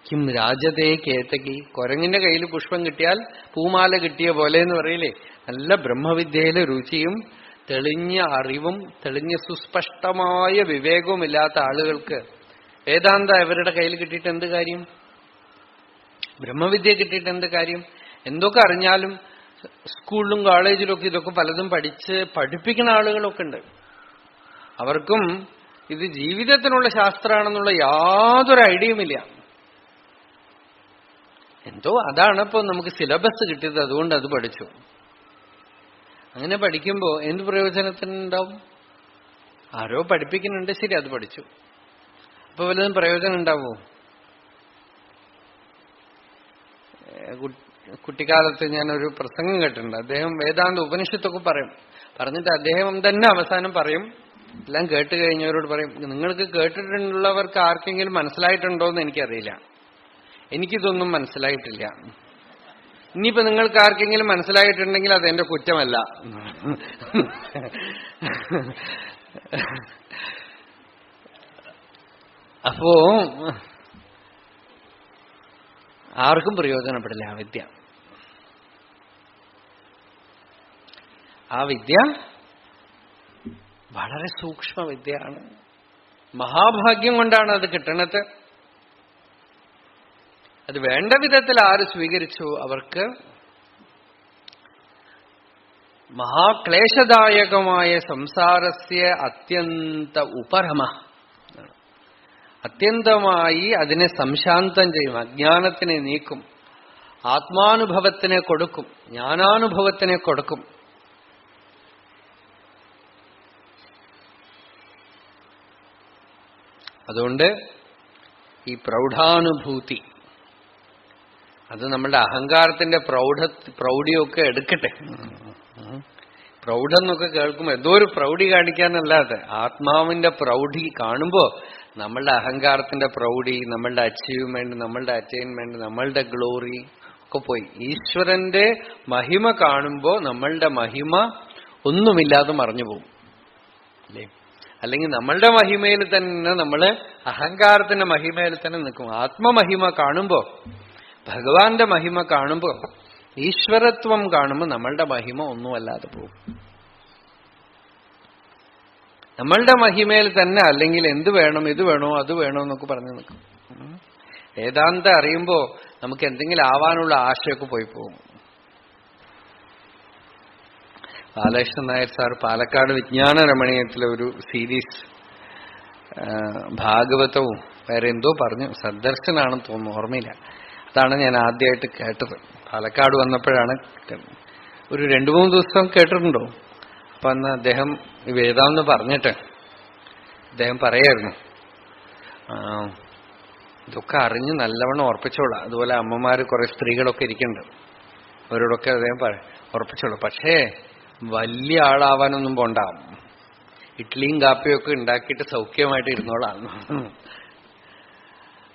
കിം രാജതേ കേതകി, കുരങ്ങിന്റെ കയ്യിൽ പുഷ്പം കിട്ടിയാൽ പൂമാല കിട്ടിയ പോലെ എന്ന് പറയില്ലേ. നല്ല ബ്രഹ്മവിദ്യയിലെ രുചിയും തെളിഞ്ഞ അറിവും തെളിഞ്ഞ സുസ്പഷ്ടമായ വിവേകവും ഇല്ലാത്ത ആളുകൾക്ക് വേദാന്ത ഇവരുടെ കയ്യിൽ കിട്ടിയിട്ട് എന്ത് കാര്യം? ബ്രഹ്മവിദ്യ കിട്ടിയിട്ട് എന്ത് കാര്യം? എന്തൊക്കെ അറിഞ്ഞാലും സ്കൂളിലും കോളേജിലും ഒക്കെ ഇതൊക്കെ പലതും പഠിപ്പിക്കുന്ന ആളുകളൊക്കെ ഉണ്ട്. അവർക്കും ഇത് ജീവിതത്തിനുള്ള ശാസ്ത്രമാണെന്നുള്ള യാതൊരു ഐഡിയയുമില്ല. എന്തോ അതാണ് ഇപ്പൊ നമുക്ക് സിലബസ് കിട്ടിയത്, അതുകൊണ്ട് അത് പഠിച്ചു. അങ്ങനെ പഠിക്കുമ്പോ എന്ത് പ്രയോജനത്തിനുണ്ടാവും? ആരോ പഠിപ്പിക്കുന്നുണ്ട്, ശരി, അത് പഠിച്ചു. അപ്പൊ വല്ലതും പ്രയോജനം ഉണ്ടാവോ? കുട്ടിക്കാലത്ത് ഞാനൊരു പ്രസംഗം കേട്ടിട്ടുണ്ട്. അദ്ദേഹം വേദാന്ത ഉപനിഷത്തൊക്കെ പറഞ്ഞിട്ട് അദ്ദേഹം തന്നെ അവസാനം പറയും, എല്ലാം കേട്ട് കഴിഞ്ഞവരോട് പറയും, നിങ്ങൾക്ക് കേട്ടിട്ടുള്ളവർക്ക് ആർക്കെങ്കിലും മനസ്സിലായിട്ടുണ്ടോന്ന് എനിക്കറിയില്ല, എനിക്കിതൊന്നും മനസ്സിലായിട്ടില്ല. ഇനിയിപ്പോ നിങ്ങൾക്ക് ആർക്കെങ്കിലും മനസ്സിലായിട്ടുണ്ടെങ്കിൽ അതെന്റെ കുറ്റമല്ല. അപ്പോ ആർക്കും പ്രയോജനപ്പെടില്ല ആ വിദ്യ. ആ വിദ്യ വളരെ സൂക്ഷ്മ വിദ്യയാണ്. മഹാഭാഗ്യം കൊണ്ടാണ് അത് കിട്ടണത്. അത് വേണ്ട വിധത്തിൽ ആര് സ്വീകരിച്ചു അവർക്ക് മഹാക്ലേശദായകമായ സംസാരസ്യ അത്യന്ത ഉപരമ, അത്യന്തമായി അതിനെ സംശാന്തം ചെയ്യും, അജ്ഞാനത്തിനെ നീക്കും, ആത്മാനുഭവത്തിനെ കൊടുക്കും, ജ്ഞാനാനുഭവത്തിനെ കൊടുക്കും. അതുകൊണ്ട് ഈ പ്രൗഢാനുഭൂതി അത് നമ്മളുടെ അഹങ്കാരത്തിന്റെ പ്രൗഢിയൊക്കെ എടുക്കട്ടെ. പ്രൗഢെന്നൊക്കെ കേൾക്കുമ്പോൾ എന്തോ ഒരു പ്രൗഢി കാണിക്കാനല്ലാതെ ആത്മാവിന്റെ പ്രൗഢി കാണുമ്പോ നമ്മളുടെ അഹങ്കാരത്തിന്റെ പ്രൗഢി, നമ്മളുടെ അച്ചീവ്മെന്റ്, നമ്മളുടെ അറ്റൈൻമെന്റ്, നമ്മളുടെ ഗ്ലോറി ഒക്കെ പോയി. ഈശ്വരന്റെ മഹിമ കാണുമ്പോ നമ്മളുടെ മഹിമ ഒന്നുമില്ലാതെ മറഞ്ഞു പോകും അല്ലേ? അല്ലെങ്കിൽ നമ്മളുടെ മഹിമയിൽ തന്നെ നമ്മള് അഹങ്കാരത്തിന്റെ മഹിമയിൽ തന്നെ നിൽക്കും. ആത്മമഹിമ കാണുമ്പോ, ഭഗവാന്റെ മഹിമ കാണുമ്പോ, ഈശ്വരത്വം കാണുമ്പോ നമ്മളുടെ മഹിമ ഒന്നുമല്ലാതെ പോകും. നമ്മളുടെ മഹിമയിൽ തന്നെ അല്ലെങ്കിൽ എന്ത് വേണം, ഇത് വേണോ, അത് വേണോ എന്നൊക്കെ പറഞ്ഞു നിൽക്കും. വേദാന്തം അറിയുമ്പോ നമുക്ക് എന്തെങ്കിലും ആവാനുള്ള ആശയൊക്കെ പോയി പോകും. ബാലകൃഷ്ണൻ നായർ സാർ പാലക്കാട് വിജ്ഞാന രമണീയത്തിലെ ഒരു സീരീസ് ഭാഗവതവും വേറെ എന്തോ പറഞ്ഞു, സന്ദർശനാണെന്ന് തോന്നുന്നു, ഓർമ്മയില്ല. അതാണ് ഞാൻ ആദ്യമായിട്ട് കേട്ടത്. പാലക്കാട് വന്നപ്പോഴാണ് ഒരു 2-3 ദിവസം കേട്ടിട്ടുണ്ടോ? അപ്പൊ അന്ന് അദ്ദേഹം ഈ വേദാന്ന് പറഞ്ഞിട്ട് അദ്ദേഹം പറയായിരുന്നു, ഇതൊക്കെ അറിഞ്ഞ് നല്ലവണ്ണം ഉറപ്പിച്ചോളാം. അതുപോലെ അമ്മമാര് കുറെ സ്ത്രീകളൊക്കെ ഇരിക്കുന്നുണ്ട്, അവരോടൊക്കെ അദ്ദേഹം ഉറപ്പിച്ചോളാം. പക്ഷേ വലിയ ആളാവാനൊന്നും പോണ്ട, ഇഡ്ഡലിയും കാപ്പിയൊക്കെ ഉണ്ടാക്കിയിട്ട് സൗഖ്യമായിട്ട് ഇരുന്നോളാം.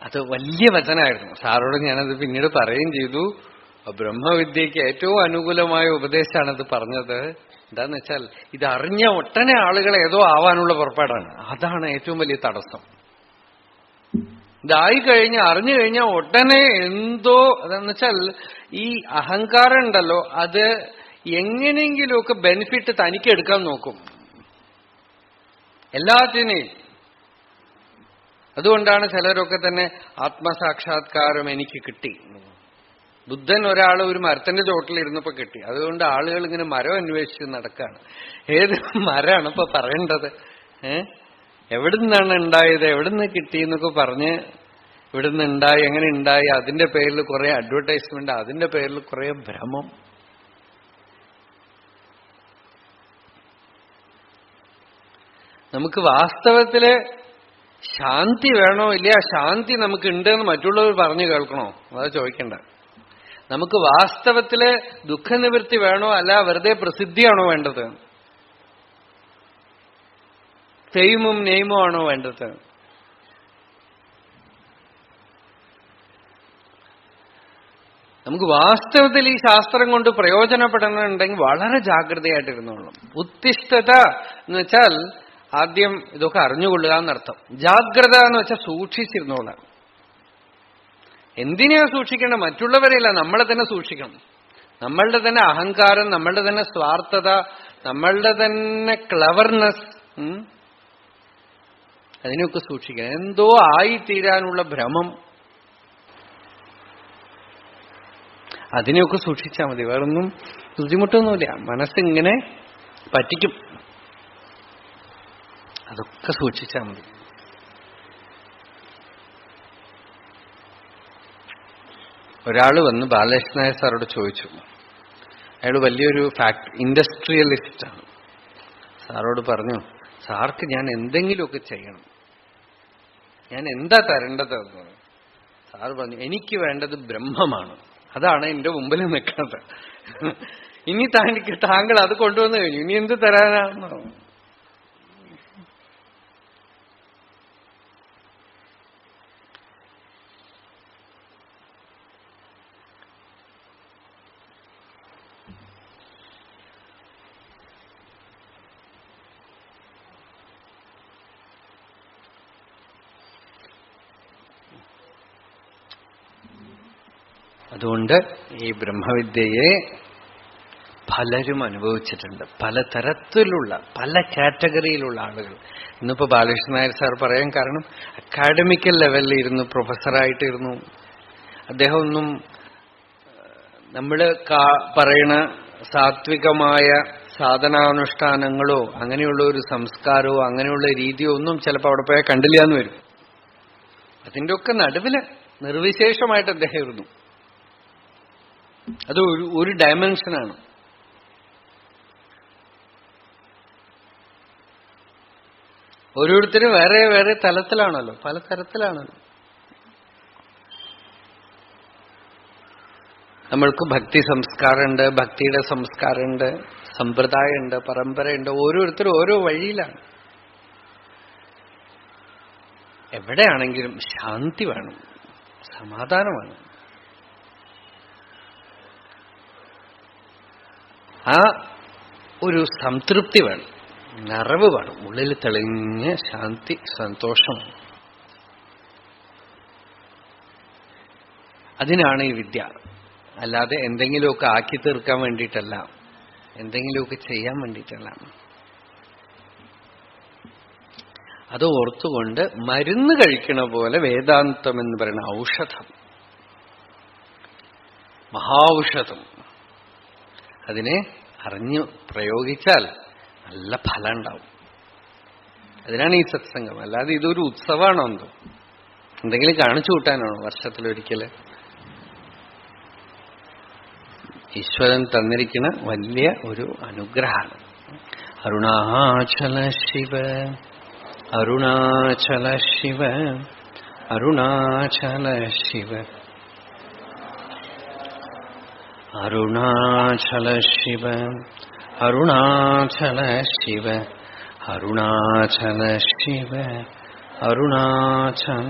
അത് വലിയ വചനായിരുന്നു. സാറോട് ഞാനത് പിന്നീട് പറയുകയും ചെയ്തു. ബ്രഹ്മവിദ്യക്ക് ഏറ്റവും അനുകൂലമായ ഉപദേശമാണത് പറഞ്ഞത്. എന്താന്ന് വെച്ചാൽ ഇതറിഞ്ഞ ഒട്ടനെ ആളുകൾ ഏതോ ആവാനുള്ള പുറപ്പാടാണ്. അതാണ് ഏറ്റവും വലിയ തടസ്സം. ഇതായി അറിഞ്ഞു കഴിഞ്ഞാൽ ഉടനെ എന്തോ, അതെന്ന് വെച്ചാൽ ഈ അഹങ്കാരം ഉണ്ടല്ലോ, അത് എങ്ങനെയെങ്കിലുമൊക്കെ ബെനിഫിറ്റ് തനിക്ക് എടുക്കാൻ നോക്കും എല്ലാത്തിനെയും. അതുകൊണ്ടാണ് ചിലരൊക്കെ തന്നെ ആത്മസാക്ഷാത്കാരം എനിക്ക് കിട്ടി. ബുദ്ധൻ ഒരാൾ ഒരു മരത്തിന്റെ ചോട്ടിലിരുന്നപ്പോ കിട്ടി. അതുകൊണ്ട് ആളുകൾ ഇങ്ങനെ മരം അന്വേഷിച്ച് നടക്കാണ്. ഏത് മരമാണ് ഇപ്പൊ പറയേണ്ടത്, എവിടുന്നാണ് ഉണ്ടായത്, എവിടുന്ന് കിട്ടി എന്നൊക്കെ പറഞ്ഞ്, ഇവിടുന്ന് ഉണ്ടായി, എങ്ങനെ ഉണ്ടായി, അതിന്റെ പേരിൽ കുറെ അഡ്വർടൈസ്മെന്റ്, അതിന്റെ പേരിൽ കുറെ ഭ്രമം. നമുക്ക് വാസ്തവത്തില് ശാന്തി വേണോ ഇല്ല, ശാന്തി നമുക്ക് ഉണ്ടെന്ന് മറ്റുള്ളവർ പറഞ്ഞു കേൾക്കണോ, അതാ ചോദിക്കണ്ട. നമുക്ക് വാസ്തവത്തില് ദുഃഖനിവൃത്തി വേണോ അല്ല വെറുതെ പ്രസിദ്ധിയാണോ വേണ്ടത്, ഫെയിമും നെയിമും ആണോ വേണ്ടത്? നമുക്ക് വാസ്തവത്തിൽ ഈ ശാസ്ത്രം കൊണ്ട് പ്രയോജനപ്പെടണമെന്നുണ്ടെങ്കിൽ വളരെ ജാഗ്രതയായിട്ടിരുന്നോളണം. ഉത്തിഷ്ഠത എന്ന് വെച്ചാൽ ആദ്യം ഇതൊക്കെ അറിഞ്ഞുകൊള്ളുക എന്നർത്ഥം. ജാഗ്രത എന്ന് വെച്ചാൽ സൂക്ഷിച്ചിരുന്നോളാം. എന്തിനെയാ സൂക്ഷിക്കണം? മറ്റുള്ളവരെയല്ല, നമ്മളെ തന്നെ സൂക്ഷിക്കണം. നമ്മളുടെ തന്നെ അഹങ്കാരം, നമ്മളുടെ തന്നെ സ്വാർത്ഥത, നമ്മളുടെ തന്നെ ക്ലവർനെസ്, അതിനെയൊക്കെ സൂക്ഷിക്കണം. എന്തോ ആയിത്തീരാനുള്ള ഭ്രമം, അതിനെയൊക്കെ സൂക്ഷിച്ചാൽ മതി. വേറൊന്നും ബുദ്ധിമുട്ടൊന്നുമില്ല. മനസ്സിങ്ങനെ പറ്റിക്കും, അതൊക്കെ സൂക്ഷിച്ചാൽ മതി. ഒരാൾ വന്ന് ബാലകൃഷ്ണൻ നായർ സാറോട് ചോദിച്ചു. അയാൾ വലിയൊരു ഇൻഡസ്ട്രിയലിസ്റ്റാണ്. സാറോട് പറഞ്ഞു, സാർക്ക് ഞാൻ എന്തെങ്കിലുമൊക്കെ ചെയ്യണം, ഞാൻ എന്താ തരേണ്ടത്? സാർ പറഞ്ഞു, എനിക്ക് വേണ്ടത് ബ്രഹ്മമാണ്, അതാണ് എന്റെ മുമ്പിൽ നിൽക്കുന്നത്. ഇനി താങ്കൾ അത് കൊണ്ടുവന്നു കഴിഞ്ഞു, ഇനി എന്ത് തരാനാണെന്നോ? അതുകൊണ്ട് ഈ ബ്രഹ്മവിദ്യയെ പലരും അനുഭവിച്ചിട്ടുണ്ട്. പലതരത്തിലുള്ള പല കാറ്റഗറിയിലുള്ള ആളുകൾ. ഇന്നിപ്പോ ബാലകൃഷ്ണൻ നായർ സാർ പറയാൻ കാരണം അക്കാഡമിക്കൽ ലെവലിൽ ഇരുന്നു, പ്രൊഫസറായിട്ടിരുന്നു. അദ്ദേഹം ഒന്നും നമ്മള് പറയണ സാത്വികമായ സാധനാനുഷ്ഠാനങ്ങളോ അങ്ങനെയുള്ള ഒരു സംസ്കാരമോ അങ്ങനെയുള്ള രീതിയോ ഒന്നും ചിലപ്പോൾ അവിടെ പോയാൽ കണ്ടില്ല എന്ന് വരും. അതിൻ്റെ ഒക്കെ നടുവില് നിർവിശേഷമായിട്ട് അദ്ദേഹം ഇരുന്നു. അത് ഒരു ഡയമെൻഷനാണ്. ഓരോരുത്തരും വേറെ വേറെ തലത്തിലാണല്ലോ, പല തരത്തിലാണല്ലോ. നമ്മൾക്ക് ഭക്തി സംസ്കാരമുണ്ട്, ഭക്തിയുടെ സംസ്കാരമുണ്ട്, സമ്പ്രദായമുണ്ട്, പരമ്പരയുണ്ട്. ഓരോരുത്തരും ഓരോ വഴിയിലാണ്. എവിടെയാണെങ്കിലും ശാന്തി വേണം, സമാധാനമാണ്. ആ ഒരു സംതൃപ്തി വേണം, നിറവ് വേണം, ഉള്ളിൽ തെളിഞ്ഞ ശാന്തി, സന്തോഷമാണ്. അതിനാണ് ഈ വിദ്യ. അല്ലാതെ എന്തെങ്കിലുമൊക്കെ ആക്കി തീർക്കാൻ വേണ്ടിയിട്ടല്ല, എന്തെങ്കിലുമൊക്കെ ചെയ്യാൻ വേണ്ടിയിട്ടല്ല. അത് ഓർത്തുകൊണ്ട് മരുന്ന് കഴിക്കണ പോലെ വേദാന്തം എന്ന് പറയുന്ന ഔഷധം, മഹാൌഷധം, അതിനെ അറിഞ്ഞു പ്രയോഗിച്ചാൽ നല്ല ഫലം ഉണ്ടാവും. അതിനാണ് ഈ സത്സംഗം. അല്ലാതെ ഇതൊരു ഉത്സവമാണോ എന്തോ, എന്തെങ്കിലും കാണിച്ചു കൂട്ടാനാണോ വർഷത്തിലൊരിക്കല്? ഈശ്വരൻ തന്നിരിക്കുന്ന വലിയ ഒരു അനുഗ്രഹമാണ്. അരുണാചല ശിവ, അരുണാചല ശിവ, അരുണാചല ശിവ, അരുണാചല ശിവ, അരുണാചല ശിവ, അരുണാചല ശിവ, അരുണാചല